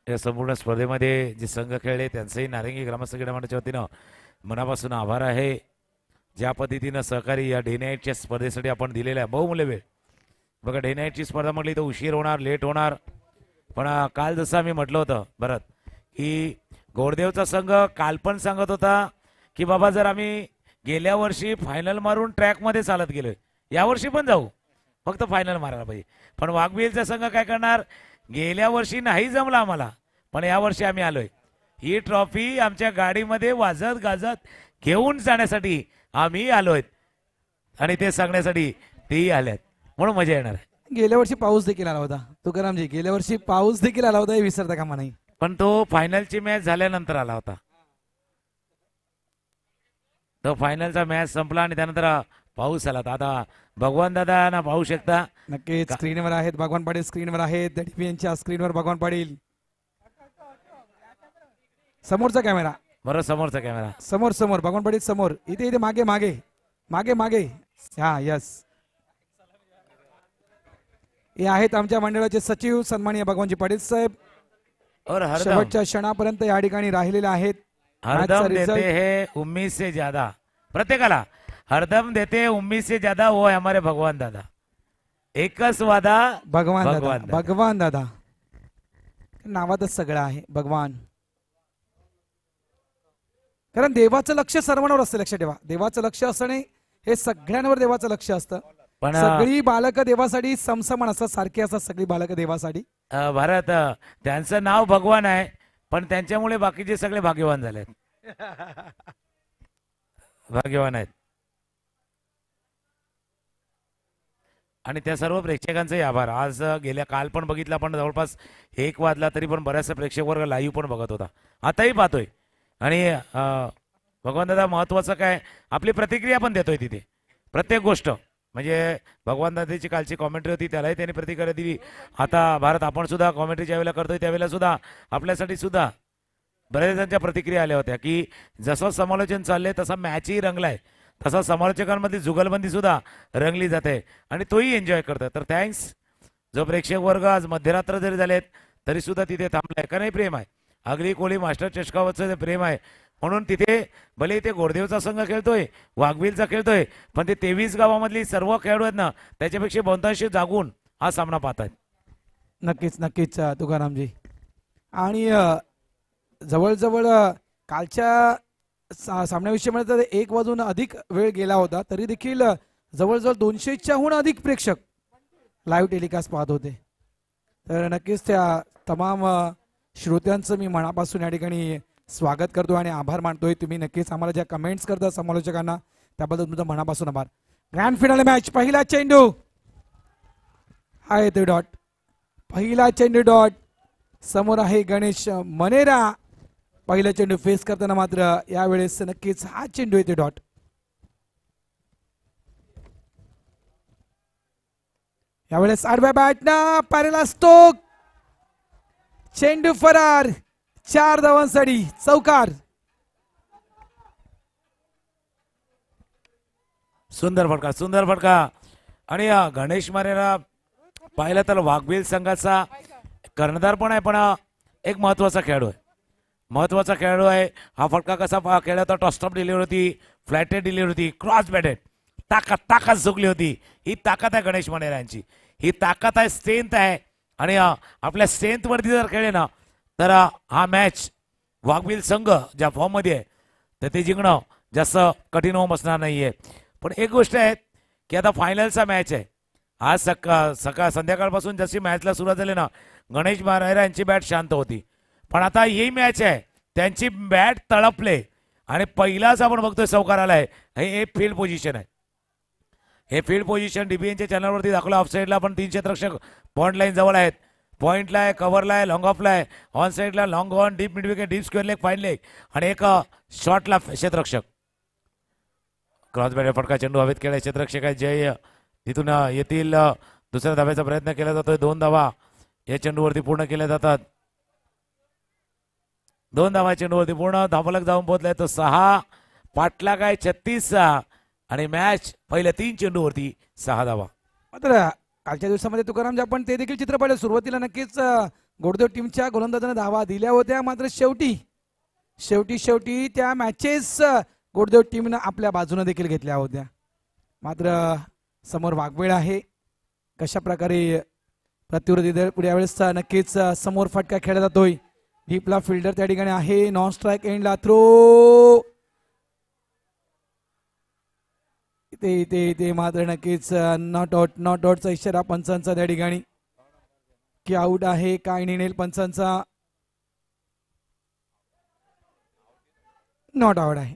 या संपूर्ण स्पर्धेमध्ये जे संघ खेळले त्यांचंही नारंगी ग्रामस्थ क्रीडा मंडळाच्या वतीनं मनापासून आभार आहे. ज्या पद्धतीनं सहकारी या डे नाईटच्या स्पर्धेसाठी आपण दिलेला आहे बहुमूल्य वेळ. बघा डे नाईटची स्पर्धा म्हटली तर उशीर होणार, लेट होणार, पण काल जसं आम्ही म्हटलं होतं भरत की गोडदेवचा संघ काल पण सांगत होता की बाबा जर आम्ही गेल्या वर्षी फायनल मारून ट्रॅकमध्ये चालत गेलोय यावर्षी पण जाऊ, फक्त फायनल मारायला पाहिजे. पण वाघबिलचा संघ काय करणार, गेल्या वर्षी नाही जमला आम्हाला पण यावर्षी आम्ही आलोय. ही ट्रॉफी आमच्या गाडीमध्ये वाजत गाजत घेऊन जाण्यासाठी आम्ही आलोय आणि ते सांगण्यासाठी तेही आल्यात, म्हणून मजा येणार आहे. गेल्या वर्षी पाऊस देखील आला होता तुकारामजी, गेल्या वर्षी पाऊस देखील आला होता हे विसरता कामा नाही. पण तो फायनलची मॅच झाल्यानंतर आला होता. तो फायनलचा मॅच संपला आणि त्यानंतर पाऊस आला. आता भगवान दादा ना पाहू शकता नक्कीच स्क्रीनवर आहेत भगवान पाटील, स्क्रीनवर आहेत DPNच्या स्क्रीनवर भगवान पाटील. समोरचा कॅमेरा बरं, समोरचा कॅमेरा समोर समोर भगवान पाटील समोर, इथे इथे मागे मागे मागे मागे. हा यस, हे आहेत आमच्या मंडळाचे सचिव सन्माननीय भगवानजी पाटील साहेब. और हरदम शेवटच्या क्षणापर्यंत या ठिकाणी राहिलेले आहेत. हरदम देते हैं उम्मीद से ज्यादा, प्रत्येकाला हरदम देते उम्मीद से ज्यादा, वो है हमारे भगवान दादा. एकच वादा भगवान दादा, भगवान दादा. भगवान दादा नावातच सगळं आहे भगवान. कारण देवाचं लक्ष सर्वांवर असतं, लक्ष ठेवा. देवाचं लक्ष असणे हे सगळ्यांवर देवाचं लक्ष असतं. पण सगळी बालक देवासाठी समसमान असतात, सारखी असतात सगळी बालक देवासाठी. भारत त्यांचं नाव भगवान आहे पण त्यांच्यामुळे बाकीचे सगळे भाग्यवान झालेत. भाग्यवान आहेत. आणि त्या सर्व प्रेक्षकांचाही आभार. आज गेल्या काल पण बघितलं आपण, जवळपास 1 वाजला तरी पण बऱ्याचशा प्रेक्षक वर्ग लाईव्ह पण बघत होता, आताही पाहतोय. आणि भगवान दादा महत्वाचं काय, आपली प्रतिक्रिया पण देतोय तिथे प्रत्येक गोष्ट. म्हणजे भगवान दादाची कालची कॉमेंट्री होती त्यालाही त्यांनी प्रतिक्रिया दिली. आता भारत आपण सुद्धा कॉमेंट्री ज्यावेळेला करतोय त्यावेळेला सुद्धा आपल्यासाठी सुद्धा बऱ्याच जणांच्या प्रतिक्रिया आल्या होत्या की जसं समालोचन चाललंय तसा मॅचही रंगलाय, तसा समालोचकांमध्ये जुगलबंदी सुद्धा रंगली जाते आणि तोही एन्जॉय करतात. तर थँक्स. जो प्रेक्षक वर्ग आज मध्यरात्र जरी झालेत तरी सुद्धा तिथे थांबलाय, का नाही प्रेम आहे. आगरी कोळी मास्टर चषकावरचं प्रेम आहे म्हणून तिथे भले इथे गोडदेवचा संघ खेळतोय, वाघबिलचा खेळतोय, पण ते 23 गावामधली सर्व खेळाडू आहेत ना त्याच्यापेक्षा बहुतांश जागून हा सामना पाहतात. नक्कीच नक्कीच तुकारामजी. आणि जवळजवळ कालच्या सामन्याविषयी म्हणत तर 1 वाजून अधिक वेळ गेला होता तरी देखील जवळजवळ 200च्याहून अधिक प्रेक्षक लाईव्ह टेलिकास्ट पाहत होते. तर नक्कीच त्या तमाम श्रोत्यांचं मी मनापासून या ठिकाणी स्वागत करतो आणि आभार मानतोय. तुम्ही नक्कीच आम्हाला ज्या कमेंट्स करता समालोचकांना त्याबद्दल तुमचा मनापासून आभार. ग्रँड फिनाले मॅच, पहिला चेंडू आहे ते डॉट, पहिला चेंडू डॉट. समोर आहे गणेश मनेरा. पहिला चेंडू फेस करताना मात्र यावेळेस नक्कीच हा चेंडू येते डॉट. यावेळेस आडव्या बॅटना पॅरेला स्टोक, चेंडू फरार. 4 धावांसाठी चौकार. सुंदर फटका, सुंदर फटका. आणि गणेश मनेरा पाहिलं तर वाघबील संघाचा कर्णधार पण आहे पण एक महत्वाचा खेळाडू आहे, महत्वाचा खेळाडू आहे. हा फटका कसा खेळला होता, टॉस्टॉप डिलिव्हरी होती, फ्लॅटेड डिलिव्हरी होती, क्रॉस बॅटेड, ताकद झुकली होती. ही ताकद आहे गणेश मनेरा यांची, ही ताकद आहे, स्ट्रेंथ आहे. आणि आपल्या स्ट्रेंथ वरती जर खेळले ना तर हा मॅच वाघबील संघ ज्या फॉर्म मध्ये आहे तर ते जिंकणं जास्त कठीण होऊन बसणार नाहीये. पण एक गोष्ट आहे की आता फायनलचा मॅच आहे. आज सकाळ संध्याकाळपासून जशी मॅचला सुरुवात झाली ना गणेश मनेरा यांची बॅट शांत होती, पण आता ही मॅच आहे त्यांची बॅट तळपले आणि पहिलाच आपण बघतोय चौकार आलाय. हे फील्ड पोझिशन आहे, हे फील्ड पोझिशन DPNच्या चॅनलवरती दाखवलं. ऑफ साईडला आपण 3 क्षेत्ररक्षक पॉइंट लाईन जवळ आहेत, पॉइंटला आहे, कव्हरला आहे, लॉंग ऑफला आहे, ऑन साईडला long on, deep mid wicket, deep square leg, fine leg आणि एक शॉर्टला क्षेत्ररक्षक. क्रॉस बॅट फटका, चेंडू हवेत खेळाय, क्षेत्ररक्षक आहे जय तिथून येतील. दुसऱ्या धाब्याचा प्रयत्न केला जातोय. 2 धावा या चेंडूवरती पूर्ण केल्या जातात. 2 धावा चेंडूवरती पूर्ण. धावफलक जाऊन पोहोचलाय तो 6, पाटला काय 36 आणि मॅच पहिल्या 3 चेंडूवरती 6 धावा. मात्र कालच्या दिवसामध्ये तुकाराम आपण ते देखील चित्र पाहिलं. सुरुवातीला नक्कीच गोडदेव टीमच्या गोलंदाजाने धावा दिल्या होत्या, मात्र शेवटी शेवटी शेवटी त्या मॅचेस गोडदेव टीमनं आपल्या बाजूने देखील घेतल्या होत्या. मात्र समोर वाघवेळ आहे. कशा प्रकारे प्रत्युत्तर पुढे यावेळेस नक्कीच समोर फटका खेळला जातोय. डीपला फिल्डर त्या ठिकाणी आहे. नॉन स्ट्राईक एंडला थ्रो ते मात्र नक्कीच नॉट आउटचा इशारा पंचांचा त्या ठिकाणी की आउट आहे. काय निर्णय पंचांचा? नॉट आउट आहे.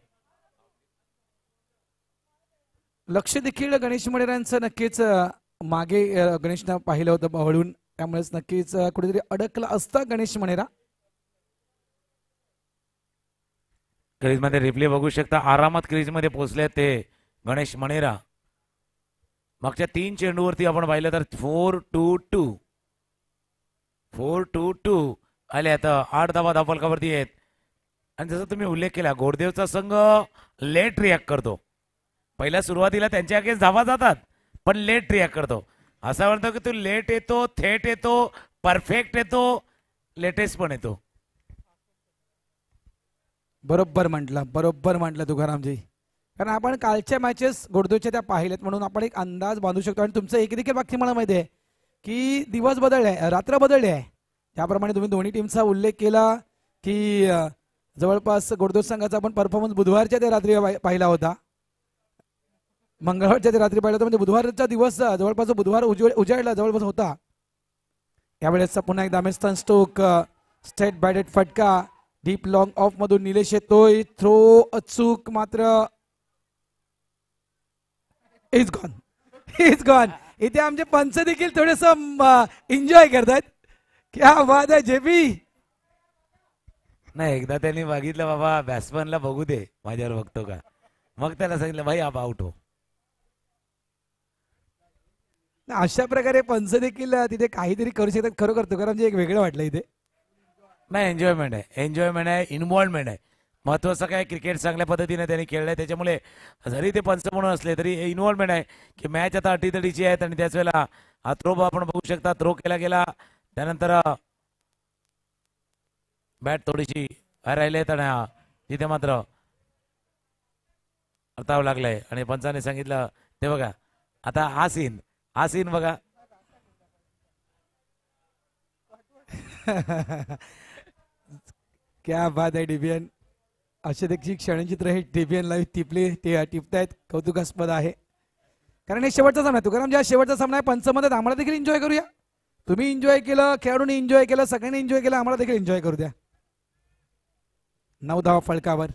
लक्ष देखील गणेश मणेरांचं नक्कीच मागे गणेशनं पाहिलं होतं वळून, त्यामुळेच नक्कीच कुठेतरी अडकला असता गणेश मणेरा. क्रीज मध्ये रिप्ले बघू शकता. आरामात क्रीज मध्ये पोहोचले ते गणेश मणेरा. मागच्या 3 चेंडूवरती आपण पाहिलं तर 4-2 आले. आता 8 धावा धावफलकावरती आहेत. आणि जसं तुम्ही उल्लेख केला, गोडदेवचा संघ लेट रिॲक्ट करतो. पहिल्या सुरुवातीला त्यांच्या अगेन्स्ट धावा जातात, पण लेट रिॲक्ट करतो. असं म्हणतो की तू लेट येतो, थेट येतो, परफेक्ट येतो, लेटेस्ट पण येतो. बरोबर म्हटलं तुकारामजी. कारण आपण कालच्या मॅचेस गोडदेवच्या त्या पाहिल्यात म्हणून आपण एक अंदाज बांधू शकतो. आणि तुमचं एक देखील वाक्य मला माहिती आहे की दिवस बदलले आहे, रात्र बदलली आहे. त्याप्रमाणे तुम्ही दोन्ही टीमचा उल्लेख केला की जवळपास गोडदेव संघाचा आपण परफॉर्मन्स बुधवारच्या त्या रात्री पाहिला होता, मंगळवारच्या ते रात्री पाहिलं होतं. म्हणजे बुधवारचा दिवस जवळपास बुधवार उजाडला जवळपास होता. यावेळेस पुन्हा एकदा मेस्टन स्टोक स्ट्रेट बॅटेड फटका डीप लॉंग ऑफ मधून निलेश येतोय. थ्रो अचूक, मात्र इज गॉन. इथे आमचे पंच देखील थोडेस एन्जॉय करतात. क्या बात आहे जेबी. नाही, एकदा त्यांनी बघितलं बाबा बॅट्समॅनला बघू दे माझ्यावर बघतो का, मग त्याला सांगितलं भाई आप आउट हो. अशा प्रकारे पंच देखील तिथे काहीतरी करू शकतात. खरोखर तुकारामजी एक वेगळं वाटलं इथे. नाही, एन्जॉयमेंट आहे, इन्व्हॉल्वमेंट आहे. महत्वाचं काय, क्रिकेट चांगल्या पद्धतीने त्यांनी खेळलंय. त्याच्यामुळे जरी ते पंच म्हणून असले तरी इन्व्हॉल्वमेंट आहे की मॅच आता अटीतटीची आहेत. आणि त्याच वेळेला हा थ्रो आपण बघू शकता, थ्रो केला गेला. त्यानंतर बॅट थोडीशी राहिले तर तिथे मात्र अर्थावं लागलंय. आणि पंचाने सांगितलं ते बघा, आता हा सीन बघा. क्या बात आहे डीबीएन. असे देखील क्षणचित्र हे डीबीएन लाईव्ह टिपतायत. कौतुकास्पद आहे. कारण हे शेवटचा सामना आहे तुकाराम, ज्या शेवटचा सामना आहे पंचमध्ये आम्हाला देखील एन्जॉय करूया. तुम्ही एन्जॉय केलं, खेळाडूंनी एन्जॉय केलं, सगळ्यांनी एन्जॉय केलं, आम्हाला देखील एन्जॉय करू द्या. 9 धावा फलकावर.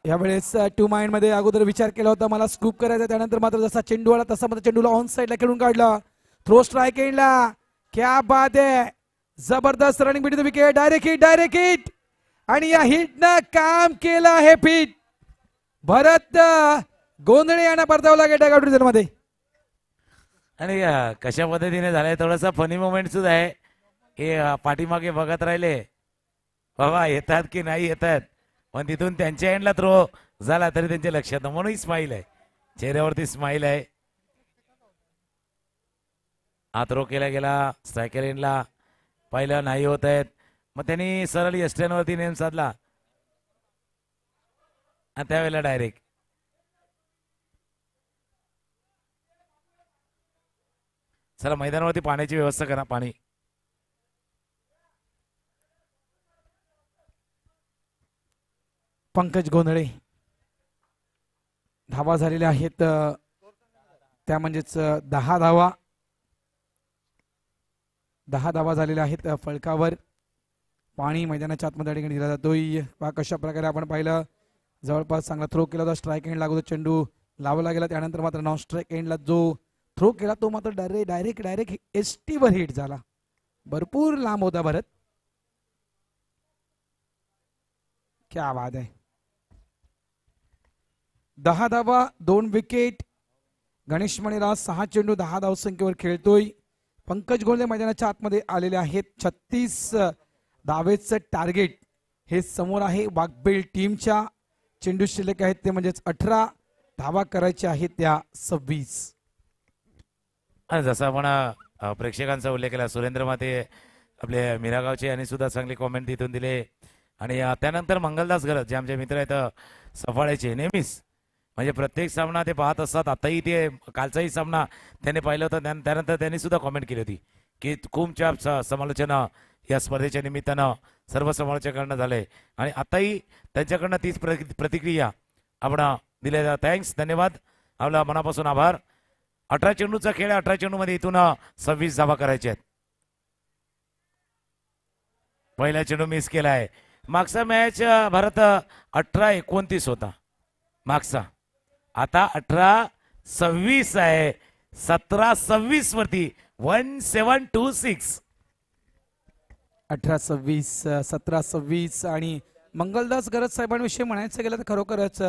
यावेळेस 2 माइंड मध्ये अगोदर विचार केला होता मला स्कूप करायचा, त्यानंतर मात्र जसा चेंडू आला तसा मात्र चेंडूला ऑन साइडला खेळून काढला. थ्रो स्ट्राइक एंडला. क्या बात आहे. जबरदस्त running between the wicket. Direct hit. आणि या हिटनं काम केलं आहे फिट. भरत गोंधळे यांना परतावला गेट मध्ये. आणि कशा पद्धतीने झालंय, थोडासा फनी मोमेंट सुद्धा आहे. हे पाठीमागे बघत राहिले बाबा येतात की नाही येतात, पण तिथून त्यांच्या एंडला थ्रो झाला तरी त्यांच्या लक्षात, म्हणून स्माईल आहे, चेहऱ्यावरती स्माईल आहे. हा थ्रो केला गेला स्ट्रायकर एंडला, पाहिलं नाही होत आहेत, मग त्यांनी सरळ एस्टेनवरती नेम साधला आणि त्यावेळेला डायरेक्ट. चला मैदानावरती पाण्याची व्यवस्था करा. पाणी पंकज गोंधळे. धावा झालेल्या आहेत त्या म्हणजेच 10 धावा. 10 धावा झालेल्या आहेत फलकावर. पाणी मैदानाच्या आतमध्ये ठिकाणी दिला जातोय. कशा प्रकारे आपण पाहिलं, जवळपास चांगला थ्रो केला होता, स्ट्राईक एंड लागतो चेंडू लावला गेला, त्यानंतर मात्र नॉन स्ट्राईक एंडला जो थ्रो केला तो मात्र डायरेक्ट एसटी वर हिट झाला. भरपूर लांब होता भरत. क्या बात आहे. 10 धावा 2 विकेट. गणेश मणेराज 6 चेंडू 10 धावसंख्येवर खेळतोय. पंकज गोंधळे मैदानाच्या आतमध्ये आलेले आहेत. 36 धावेचं टार्गेट हे समोर आहे वाघबेळ टीमच्या. चेंडू शिल्लक आहेत ते म्हणजेच 18 धावा करायच्या आहेत त्या 26. आणि जसं आपण प्रेक्षकांचा उल्लेख केला, सुरेंद्र माते आपले मीरागावचे यांनी सुद्धा चांगली कॉमेंट तिथून दिले. आणि त्यानंतर मंगलदास घरत जे आमचे मित्र आहेत सफाळ्याचे नेहमीच म्हणजे प्रत्येक सामना ते पाहत असतात. आताही ते कालचाही सामना त्यांनी पाहिलं होतं. त्यानंतर त्यांनी सुद्धा कॉमेंट केली होती की खूप छान समालोचन या स्पर्धेच्या निमित्तानं सर्व समालोचकांना झाले. आणि आताही त्यांच्याकडनं तीच प्रतिक्रिया आपण दिल्या. थँक्स, धन्यवाद, आपला मनापासून आभार. 18 चेंडूचा खेळ, 18 चेंडूमध्ये इथून 26 धावा करायचे आहेत. पहिला चेंडू मिस केला आहे. मागचा मॅच भारत 18-29 होता मागचा. आता 18-26 आहे. 17-26 वरती 1726. 18-26, 17-26. आणि मंगलदास गरज साहेबांविषयी म्हणायचं गेलं तर खरोखरच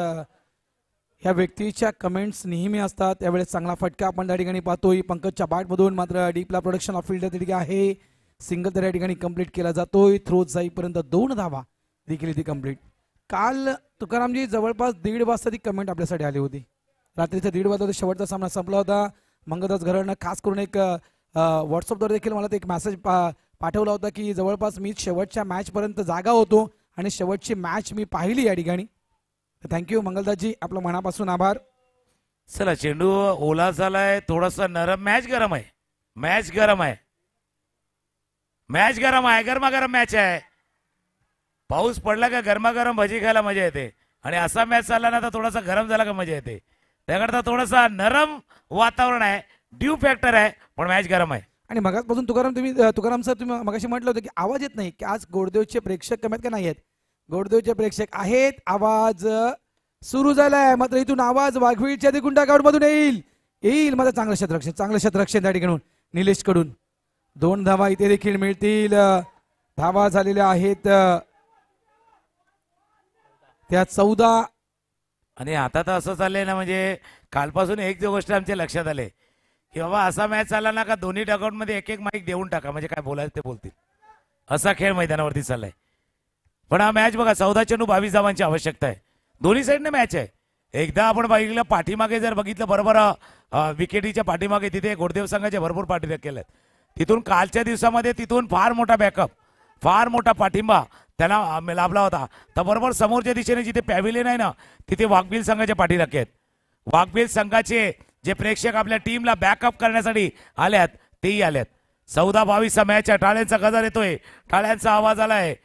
ह्या व्यक्तीच्या कमेंट्स नेहमी असतात. त्यावेळेस चांगला फटका आपण त्या ठिकाणी पाहतोय. पंकजच्या बॅटमधून मात्र डीपला प्रोडक्शन ऑफ फील्ड त्या ठिकाणी आहे. सिंगल त्या ठिकाणी कंप्लीट केला जातोय. थ्रो जाईपर्यंत 2 धावा देखील ती कंप्लीट. काल तुकारामजी जवळपास 1:30 वाजता ती कमेंट आपल्यासाठी आली होती. रात्रीच्या 1:30 वाजता शेवटचा सामना संपला होता. मंगलदास घरानं खास करून एक व्हॉट्सअपद्वारे देखील मला एक मेसेज पाठवला होता की जवळपास मी शेवटच्या मॅचपर्यंत जागा होतो आणि शेवटची मॅच मी पाहिली या ठिकाणी. थँक्यू मंगलदासजी, आपलं मनापासून आभार. चला, चेंडू ओला झालाय, थोडासा नरम. मॅच गरम आहे, मॅच गरम आहे, मॅच गरम आहे, गरमागरम मॅच आहे. पाऊस पडला का गरमागरम भजी खायला मजा येते. आणि असा मॅच चालला ना तर थोडासा गरम झाला का मजा येते. त्याकरता थोडासा नरम वातावरण आहे, ड्यू फॅक्टर आहे, पण मॅच गरम आहे. आणि मगापासून तुकाराम सर तुम्ही मगाशी म्हटलं होतं की आवाज येत नाही, की आज गोडदेवचे प्रेक्षक कमीत का नाही आहेत. गोडदेवचे प्रेक्षक आहेत, आवाज सुरू झालाय. मात्र इथून आवाज वाघवीळच्या गुंडागावड मधून येईल मात्र चांगलं क्षेत्ररक्षण त्या ठिकाणी निलेश कडून. 2 धावा इथे देखील मिळतील. धावा झालेल्या आहेत त्या 14. आणि आता तर असं चाललंय ना, म्हणजे कालपासून एक गोष्ट आमच्या लक्षात आले की बाबा असा मॅच चालला ना का दोन्ही डगआउट मध्ये एक माईक देऊन टाका, म्हणजे काय बोलायचं ते बोलतील. असा खेळ मैदानावरती चाललाय. पण हा मॅच बघा, 14 चेंडू 22 धावांची आवश्यकता आहे. दोन्ही साईडने मॅच आहे. एकदा आपण बघितलं पाठीमागे जर बघितलं बरोबर विकेटीच्या पाठीमागे तिथे गोडदेव संघाचे भरपूर पाठी केल्यात. तिथून कालच्या दिवसामध्ये तिथून फार मोठा बॅकअप, फार मोठा पाठिंबा त्यांना लाभला होता. तर बरोबर समोरच्या दिशेने जिथे पॅव्हिलियन आहे ना तिथे वाघबील संघाच्या पाठी आहेत. वाघबील संघाचे जे प्रेक्षक आपल्या टीमला बॅकअप करण्यासाठी आल्यात तेही आल्यात. 14-22 मॅच आहे. टाळ्यांचा गजर येतोय, टाळ्यांचा आवाज आलाय,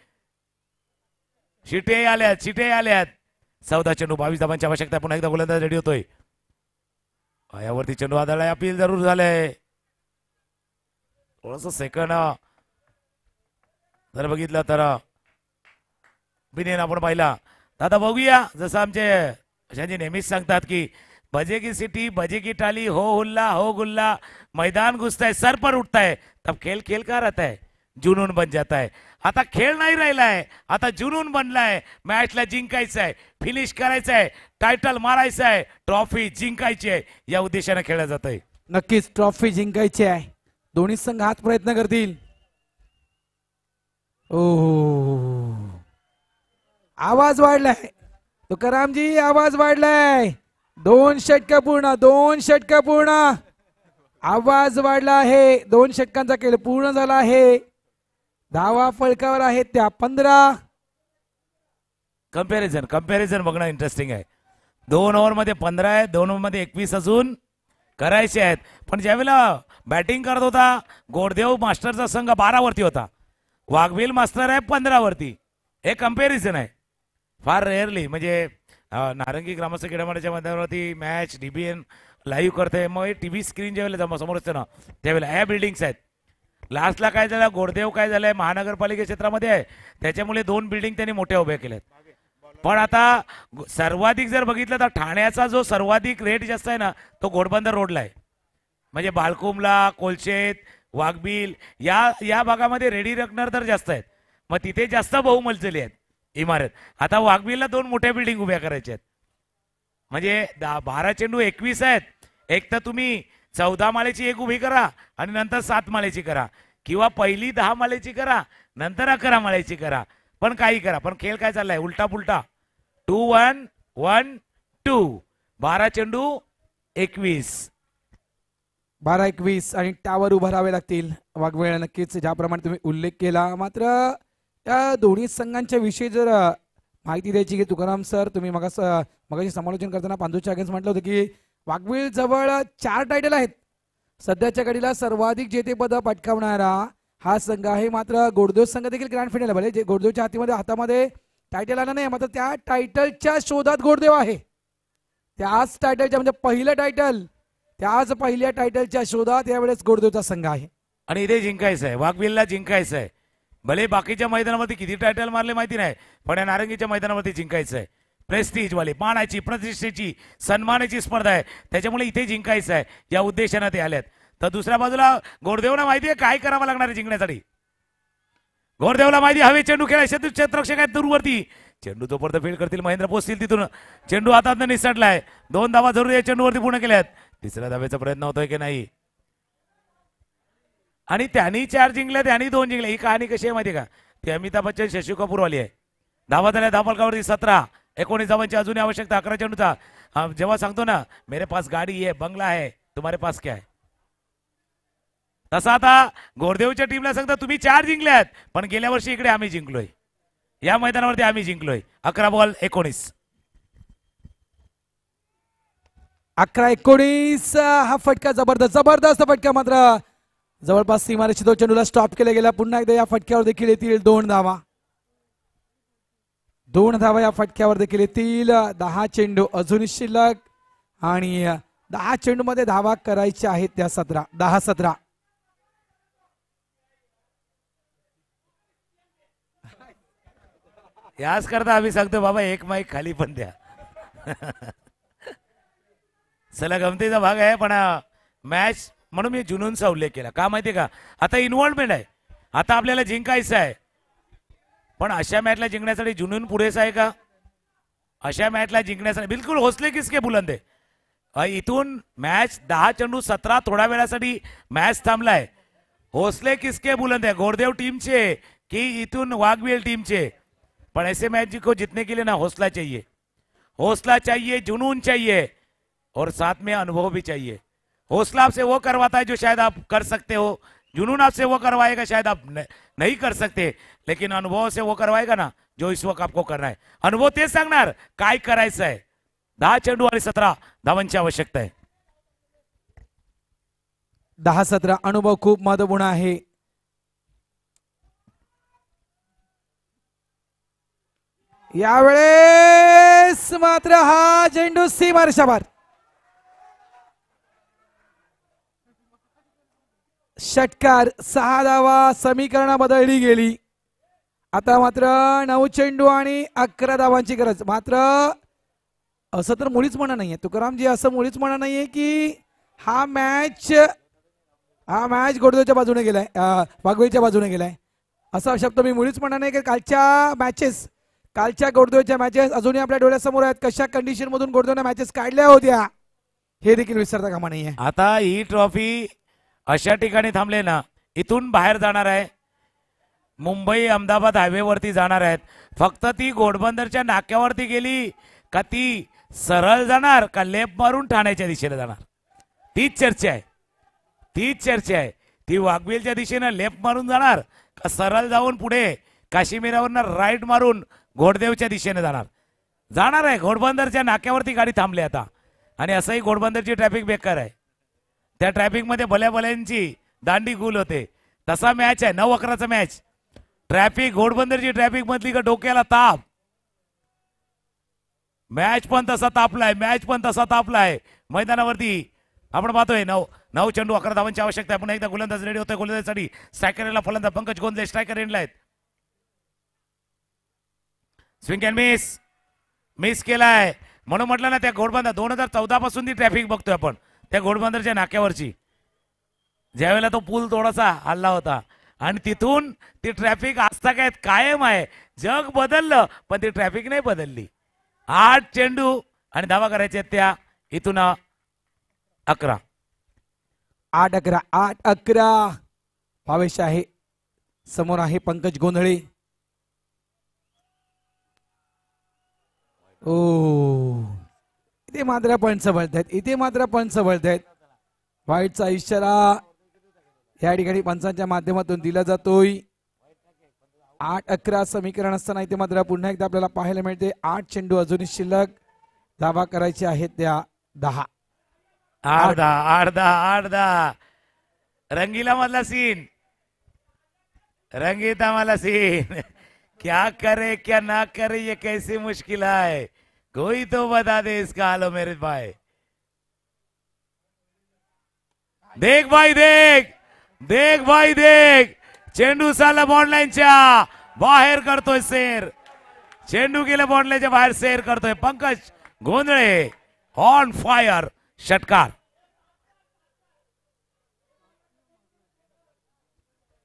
शिटे आल्यात, शिटे आल्यात. 14 चेंडू 22 धावांची आवश्यकता. पुन्हा एकदा गोलंदाज रेडी होतोय. यावरती चेंडू आदळाय, अपील जरूर झालंय. थोडस सेकंड जर बघितलं तर बिनेन आपण पाहिला. दादा बघूया, जसं आमचे नेहमीच सांगतात की बजे की सिटी, बजे की टाली, हो हुल्ला हो गुल्ला, मैदान घुसता है, सर पर उठता है, तब खेल खेल का रहता है, जुनून बन जाता है. आता खेळ नाही राहिलाय, आता जुनून बनलाय. मॅचला जिंकायचं आहे, फिनिश करायचं आहे, टायटल मारायचं आहे, ट्रॉफी जिंकायची आहे, या उद्देशाने खेळलं जात आहे. नक्कीच ट्रॉफी जिंकायची आहे. दोन्ही संघ हाच प्रयत्न करतील. ओ, आवाज वाढलाय तुकारामजी, आवाज वाढलाय. 2 षटक पूर्ण, 2 षटक पूर्ण. आवाज वाढला आहे. 2 षटकांचा खेळ पूर्ण झाला आहे. धावा फलकावर आहेत त्या 15. कंपॅरिझन बघणं इंटरेस्टिंग आहे. 2 ओव्हर मध्ये 15 आहे, 2 ओव्हर मध्ये 21 अजून करायचे आहेत. पण ज्यावेळेला बॅटिंग करत होता गोडदेव मास्टरचा संघ 12 वरती होता, वाघबील मास्टर आहे 15 वरती. हे कंपॅरिझन आहे. फार रेअरली म्हणजे नारंगी ग्रामस्थ क्रीडामंडळाच्या मैदानावरती मॅच डीबीएन लाईव्ह करते. मग टीव्ही स्क्रीन ज्यावेळेला समोर असते ना त्यावेळेला ह्या बिल्डिंग्स आहेत. लास्टला काय झालं, गोडदेव काय झालंय महानगरपालिका क्षेत्रामध्ये आहे, त्याच्यामुळे 2 बिल्डिंग त्यांनी मोठ्या उभ्या केल्यात. पण आता सर्वाधिक जर बघितलं तर ठाण्याचा जो सर्वाधिक रेट जास्त आहे ना तो घोडबंदर रोडला आहे. म्हणजे बाळकुमला, कोलशेत, वाघबील या भागामध्ये रेडी रकनर तर जास्त आहेत. मग तिथे जास्त बहुमजली आहेत इमारत. आता वाघबीलला 2 मोठ्या बिल्डिंग उभ्या करायच्या आहेत. म्हणजे 12 चेंडू 21 आहेत. एक तर तुम्ही 14 माळेची एक उभी करा आणि नंतर 7 माळेची करा, किंवा पहिली 10 माळेची करा नंतर 11 माळेची करा, पण काही करा. पण खेळ काय चाललाय उलटा पुलटा. 2-1-1-2. 12 चेंडू 21. 12-21 आणि टावर उभं राहावे लागतील. वाघवेळ नक्कीच ज्याप्रमाणे तुम्ही उल्लेख केला, मात्र या दोन्ही संघांच्या विषयी जर माहिती द्यायची की तुकाराम सर, तुम्ही मगाशी समालोचन करताना पांडूच्या अगेन्स्ट म्हटलं होतं की वाघवेळ जवळ 4 टायटल आहेत. सध्याच्या घडीला सर्वाधिक जेतेपद पटकावणारा हा संघ आहे. मात्र गोडदेव संघ देखील ग्रँड फायनल भले जे गोडदेवच्या हातामध्ये टायटल आला नाही, मात्र त्या टायटलच्या शोधात गोडदेव आहे. त्याच टायटलच्या म्हणजे पहिलं टायटल, त्याच पहिल्या टायटलच्या शोधात यावेळेस गोडदेवचा संघ आहे. आणि इथे जिंकायचं आहे, वाघबिलला जिंकायचं आहे. भले बाकीच्या मैदानामध्ये किती टायटल मारले माहिती नाही, पण या नारंगीच्या मैदानावरती जिंकायचं आहे. प्रेस्टीज वाली, मानाची, प्रतिष्ठेची, सन्मानाची स्पर्धा आहे, त्याच्यामुळे इथे जिंकायचं आहे. या उद्देशाने ते आल्यात. तर दुसऱ्या बाजूला गोडदेवला माहिती आहे काय करावं लागणार आहे जिंकण्यासाठी. गोडदेवला माहिती हवे चेंडू खेळायचे, क्षेत्ररक्षक आहेत दूरवरती. चेंडू जोपर्यंत फील्ड करतील महेंद्र पोचतील तिथून. चेंडू हातात निसटलाय. 2 धावा जरूर या चेंडूवरती पूर्ण केल्यात. तिसऱ्या धावेचा प्रयत्न होतोय की नाही. आणि त्यांनी 4 जिंकल्या, त्यांनी 2 जिंकल्या. ही कहाणी कशी आहे माहिती का, ती अमिताभ बच्चन शशी कपूर वाली आहे. धावा झाल्या धावफलकावरती 17, 19 धावांची अजूनही आवश्यकता 11 चेंडूचा. जेव्हा सांगतो ना मेरे पास गाडी है, बंगला है, तुम्हारे पास क्या है, तसा आता गोरदेवच्या टीमला सांगता तुम्ही 4 जिंकल्यात, पण गेल्या वर्षी इकडे आम्ही जिंकलोय, या मैदानावरती आम्ही जिंकलोय. 11 बॉल 19. 11-19 हा फटका जबरदस्त फटका. मात्र जवळपास सीमारेषेत तो चेंडूला स्टॉप केला गेला. पुन्हा एकदा या फटक्यावर देखील येतील 2 धावा. 2 धावा या फटक्यावर देखील येतील. 10 चेंडू अजूनही शिल्लक आणि 10 चेंडू मध्ये धावा करायच्या आहेत त्या 17, 10-17. याच करता आम्ही सांगतो बाबा एक माईक खाली पण द्या. चला गमतीचा भाग आहे, पण मॅच म्हणून मी जुनूनचा उल्लेख केला. का माहितीये का, आता इन्व्हॉल्वमेंट आहे, आता आपल्याला जिंकायचं आहे. पण अशा मॅचला जिंकण्यासाठी जुनून पुरेसा आहे का. अशा मॅचला जिंकण्यासाठी बिलकुल हौसले किसके बुलंद आहे. इथून मॅच 10 चेंडू 17 थोड्या वेळासाठी मॅच थांबलाय. हौसले किसके बुलंद आहे, गोरदेव टीमचे की इथून वाघवेल टीमचे. पण ऐसे मैच को जीतने के लिए ना हौसला चाहिए, हौसला चाहिए, जुनून चाहिए, और साथ में अनुभव भी चाहिए. हौसला आपसे वो करवाता है जो शायद आप कर सकते हो, जुनून आपसे वो करवाएगा शायद आप नहीं कर सकते, लेकिन अनुभव से वो करवाएगा ना जो इस वक्त आपको करना है. अनुभव तेच सांगणार काय करायचं आहे. 10 चेंडू आणि 17 धावांची आवश्यकता आहे. 10-17 अनुभव खूप महत्वपूर्ण आहे. यावेळेस मात्र हा चेंडू सीमारेषावर. षटकार 6 धावा, समीकरण बदलली गेली. आता मात्र 9 चेंडू आणि 11 धावांची गरज. मात्र असं तर मुळीच म्हणा नाहीये तुकारामजी, असं मुळीच म्हणा नाहीये की हा मॅच गोडदेवच्या बाजूने गेलाय, वाघवेलच्या बाजूने गेलाय. असा शब्द मी मुळीच म्हणा नाही की कालच्या गोडदेवच्या मॅचेस अजूनही आपल्या डोळ्यासमोर आहेत. कशा कंडिशन मधून गोडदेवने मॅचेस काढल्या होत्या हे देखील विसरता कामा नाहीये. आता ही ट्रॉफी अशा ठिकाणी थांबले ना, इथून बाहेर जाणार आहे, मुंबई अहमदाबाद हायवेवरती जाणार आहेत. फक्त ती घोडबंदरच्या नाक्यावरती गेली का ती सरळ जाणार का लेफ्ट मारून ठाण्याच्या दिशेने जाणार, तीच चर्चा आहे. ती वाघवेलच्या दिशेनं लेफ्ट मारून जाणार का सरळ जाऊन पुढे काश्मीरावरनं राईट मारून घोडदेवच्या दिशेने जाणार आहे. घोडबंदरच्या नाक्यावरती गाडी थांबली आता. आणि असंही घोडबंदरची ट्रॅफिक बेकार आहे, त्या ट्रॅफिक मध्ये भल्या भल्यांची दांडी गुल होते. तसा मॅच आहे 9-11चा मॅच. ट्रॅफिक घोडबंदरची ट्रॅफिक मधली का डोक्याला ताप. मॅच पण तसा तापलाय मैदानावरती. आपण पाहतोय 9 चेंडू 11 धावांची आवश्यकता आहे. पुन्हा एकदा गोलंदाज रेडी होतोय. गोलंदाजीसाठी स्ट्रायकरला फलंदाज पंकज गोंदले स्ट्रायकर एंडला आहेत. स्विंग अँड मिस केलाय. म्हणून म्हटलं ना त्या घोडबंदर 2014 पासून ती ट्रॅफिक बघतोय आपण त्या घोडबंदरच्या नाक्यावरची. ज्यावेळेला तो पूल थोडासा हल्ला होता आणि तिथून ती ट्रॅफिक आजता कायम आहे. जग बदललं पण ती ट्रॅफिक नाही बदलली. 8 चेंडू आणि धावा करायचे त्या इथून 11. 8-11 भावेश आहे समोर आहे पंकज गोंधळे. इथे मात्र पंच बळतायत. व्हाईटचा इशारा या ठिकाणी पंचांच्या माध्यमातून दिला जातोय. 8-11 समीकरण असताना इथे मात्र पुन्हा एकदा आपल्याला पाहायला मिळते 8 चेंडू अजूनही शिल्लक. धावा करायचे आहेत त्या 10. 8-10 रंगीला मधला सीन, रंगीता वाला सीन. क्या करे क्या ना करे ये कैसी मुश्किल है, कोई तो बता दे इसका हालो मेरे भाई. देख भाई देख, देख भाई देख, चेंडू साला बॉन्ड लाईनच्या बाहेर करतोय सेर. चेंडू गेला बॉन्ड लाईनच्या बाहेर सेर करतोय पंकज गोंधळे. ऑन फायर षटकार.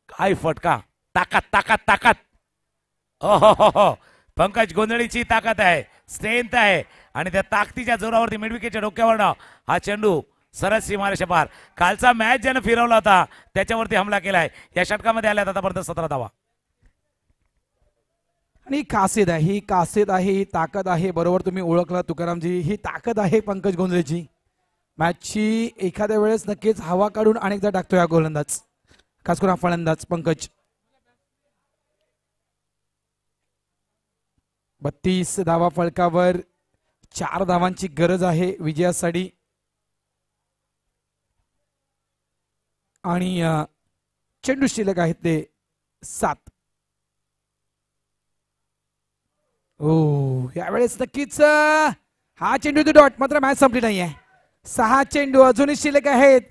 काय फटका, ताकद ताकद ताकद. हो पंकज गोंधळीची ताकद आहे, स्ट्रेंथ आहे आणि त्या ताकदीच्या जोरावरती मिडविकेटच्या डोक्यावरनं हा चेंडू सरळ सीमारेषा पार. कालचा मॅच ज्यानं फिरवला होता त्याच्यावरती हमला केलाय. या षटकामध्ये आल्यात आतापर्यंत 17 धावा. आणि कासेद आहे, ही कासेद आहे, ही ताकद आहे. बरोबर तुम्ही ओळखला तुकारामजी, ही ताकद आहे पंकज गोंधळेची. मॅचची एखाद्या वेळेस नक्कीच हवा काढून अनेकदा टाकतोय हा गोलंदाज, खास करून हा फलंदाज पंकज. 32 धावा फलकावर, 4 धावांची गरज आहे विजयासाठी. आणि चेंडू शिल्लक आहेत ते 7. ओ यावेळेस नक्कीच हा चेंडू तो डॉट. मात्र मॅच संपली नाहीये. 6 चेंडू अजूनही शिल्लक आहेत.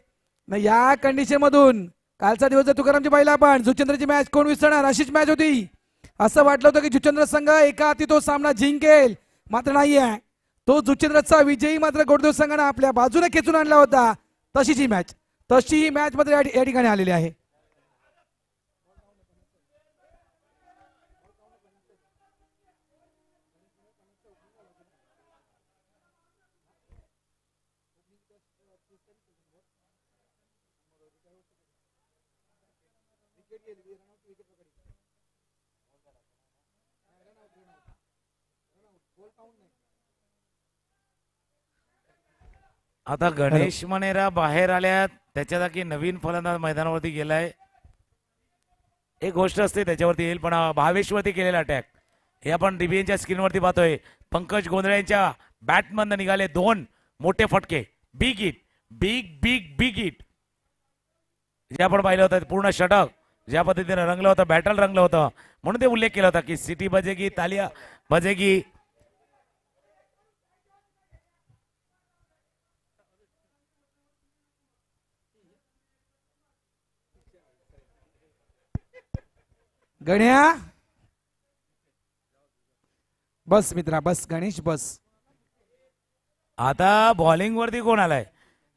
या कंडिशन मधून कालचा दिवस जर तुकारामची पाहिला आपण, जुचंद्रची मॅच कोण विसरणार, अशीच मॅच होती. असं वाटलं होतं की जुचंद्र संघ एका हाती तो सामना जिंकेल, मात्र नाहीये. तो जुचंद्रचा विजयी मात्र गोडदेव संघाने आपल्या बाजूने खेचून आणला होता. तशीच ही मॅच, तशी ही मॅच मध्ये या ठिकाणी आलेली आहे. आता गणेश मनेरा बाहेर आल्यात, त्याच्या जागी नवीन फलंदाज मैदानावरती गेलाय. एक गोष्ट असते त्याच्यावरती येईल, पण भावेशवरती केलेला अटॅक हे आपण डीबीएनच्या स्क्रीनवरती पाहतोय. पंकज गोंधळे यांच्या बॅटमधनं निघाले 2 मोठे फटके. Big hit, big big big hit जे आपण पाहिलं होतं. पूर्ण षटक ज्या पद्धतीने रंगलं होतं, बॅटल रंगलं होतं, म्हणून ते उल्लेख केला होता की सिटी बजेगी, तालिया बजेगी. गण्या बस मित्रा, बस गणेश बस. आता बॉलिंग वरती कोण आलाय?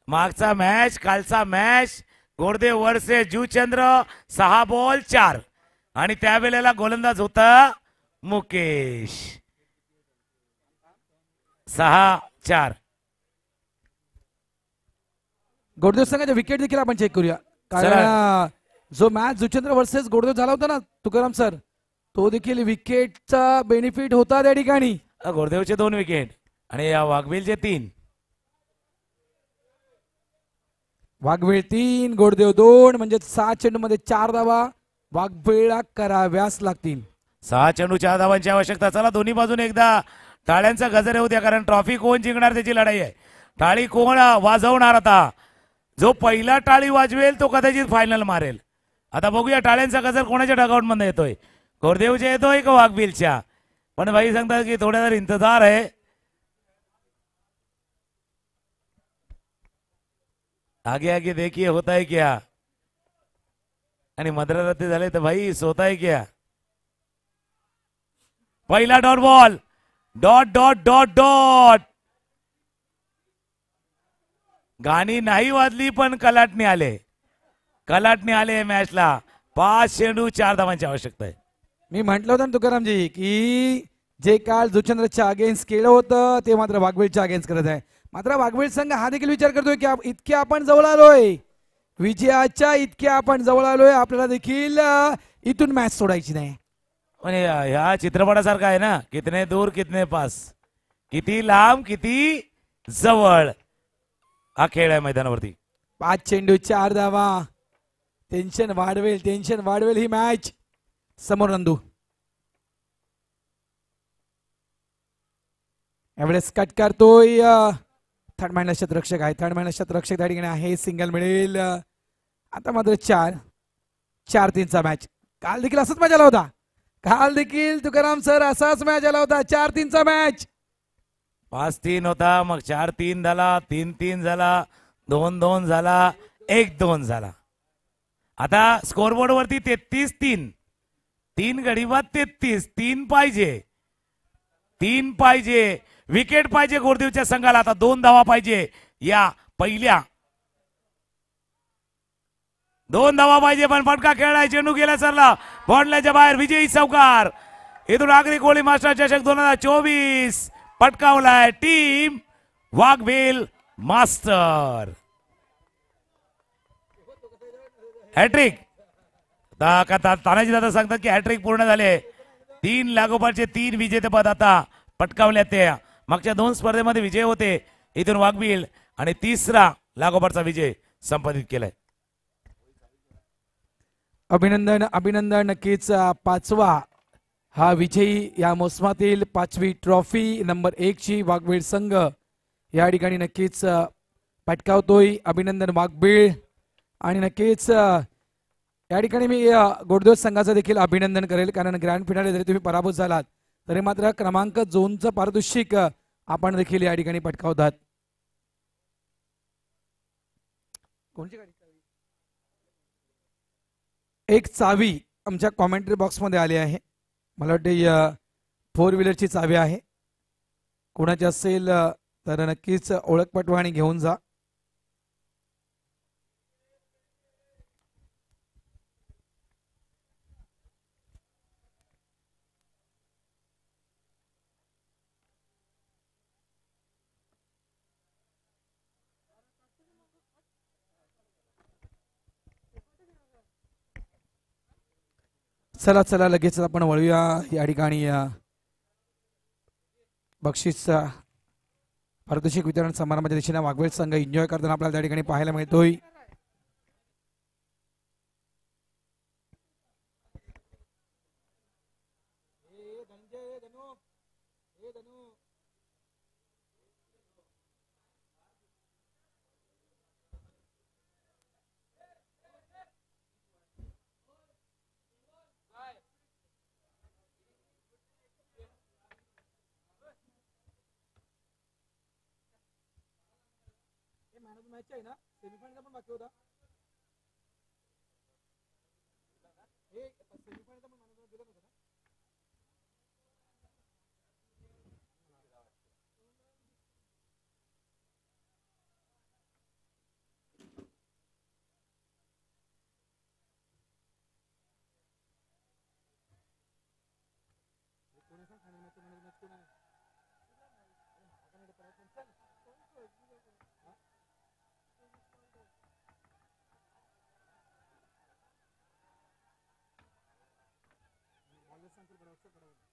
मागचा मॅच, कालचा मॅच गोरदेव वर्सेस जुचंद्र, 6 बॉल 4 आणि त्यावेळेला गोलंदाज होता मुकेश. 6-4 गोडदेव संघाच्या विकेट देखील आपण चेक करूया. कारण जो मॅच जुचंद्र वर्सेस गोडदेव झाला होता ना तुकाराम सर, तो देखील विकेटचा बेनिफिट होता त्या ठिकाणी. गोरदेवचे 2 विकेट आणि या वाघबिलचे 3. वाघबीळ 3, गोडदेव 2, म्हणजे 6 चेंडू मध्ये 4 धावा वाघबीळला कराव्यास लागतील. 6 चेंडू 4 धावांची आवश्यकता. चला दोन्ही बाजूने एकदा टाळ्यांचा गजर येऊ द्या, कारण ट्रॉफी कोण जिंकणार त्याची लढाई आहे. टाळी कोण वाजवणार? आता जो पहिला टाळी वाजवेल तो कदाचित फायनल मारेल. आता बघूया टाळ्यांचा गजर कोणाच्या डगआउट मध्ये येतोय, गोरदेवच्या येतोय का वाघबिलच्या? पण भाई सांगतात की थोडा जर इंतजार आहे. आगे आगे देखिए होता है क्या, आणि मद्रारती झाले तर भाई सोता है क्या. पहिला dot ball, dot dot dot dot. गाणी नाही वाजली पण कलाटणी आले, कलाटणी आले मॅचला. 5 चेंडू 4 धावांची आवश्यकता आहे. मी म्हटलं होतं ना तुकारामजी की जे काल जुचंद्रच्या अगेन्स्ट केलं होतं ते मात्र वाघबीळच्या अगेन्स्ट करत आहे. मात्र वाघबीळ संघ हा देखील विचार करतोय की इतके आपण जवळ आलोय, विजयाच्या इतके आपण जवळ आलोय, आपल्याला देखील इथून मॅच सोडायची नाही. म्हणजे ह्या चित्रपटासारखा आहे ना, कितने दूर कितने पास, किती लांब किती जवळ हा खेळ आहे मैदानावरती. 5 चेंडू 4 धावा. टेन्शन वाढवेल ही मॅच. समोर नंदू एवढेच कट करतोय. थर्ड मॅन शतरक्षक आहे. थर्ड मॅन शतरक्षक त्या ठिकाणी आहे. सिंगल मिळेल. आता मात्र 4-3चा मॅच. काल देखील असाच मॅच आला होता. काल देखील तुकाराम सर असाच मॅच आला होता. 4-3चा मॅच. 5-3 होता, मग 4-3 झाला, 3-3 झाला, 2-2 झाला, 1-2 झाला. आता स्कोरबोर्ड वरती 33-3. 3 गडी बाद 33. 3 पाहिजे. विकेट पाहिजे गोरदेवच्या संघाला. आता 2 धावा पाहिजे. या पहिल्या 2 धावा पाहिजे, पण फटका खेळलाय. चेंडू गेला सरला बॉन्डल्याच्या बाहेर. विजयी चौकार. इथून आगरी कोळी मास्टर चषक 2024 पटकावलाय टीम वाघवेल मास्टर. हॅट्रिक. तानाजी दादा सांगतात की हॅट्रिक पूर्ण झाले. 3 लागोपाठचे 3 विजेतेपद आता पटकावल्यात. ते मागच्या 2 स्पर्धेमध्ये विजय होते इथून वाघवेल, आणि 3रा लागोपाठचा विजय संपादित केलाय. अभिनंदन. नक्कीच 5वा हा विजयी या मोसमातील 5वी ट्रॉफी नंबर 1 ची वाघवेल संघ या ठिकाणी नक्कीच पटकावतोय. अभिनंदन वाघवेल. आणि नक्कीच या ठिकाणी मी गोडदेव संघाचं देखील अभिनंदन करेल, कारण ग्रँड फिनाले जरी तुम्ही पराभूत झालात तरी मात्र क्रमांक 2चं पारितोषिक आपण देखील या ठिकाणी पटकावतात. कोणची गाडी? एक चावी आमच्या कॉमेंट्री बॉक्समध्ये आली आहे. मला वाटते 4 व्हीलरची चावी आहे. कोणाची असेल तर नक्कीच ओळख पटवा आणि घेऊन जा. चला लगेच आपण वळूया या ठिकाणी बक्षीस पारितोषिक वितरण समारंभाच्या दिशेने वाघवेल संघ एन्जॉय करताना आपल्याला त्या ठिकाणी पाहायला मिळतोय. मॅच आहे ना, सेमीफायनल पण बाकी होता. सेमीफायनल पण दिलं होतं ना. सांगतो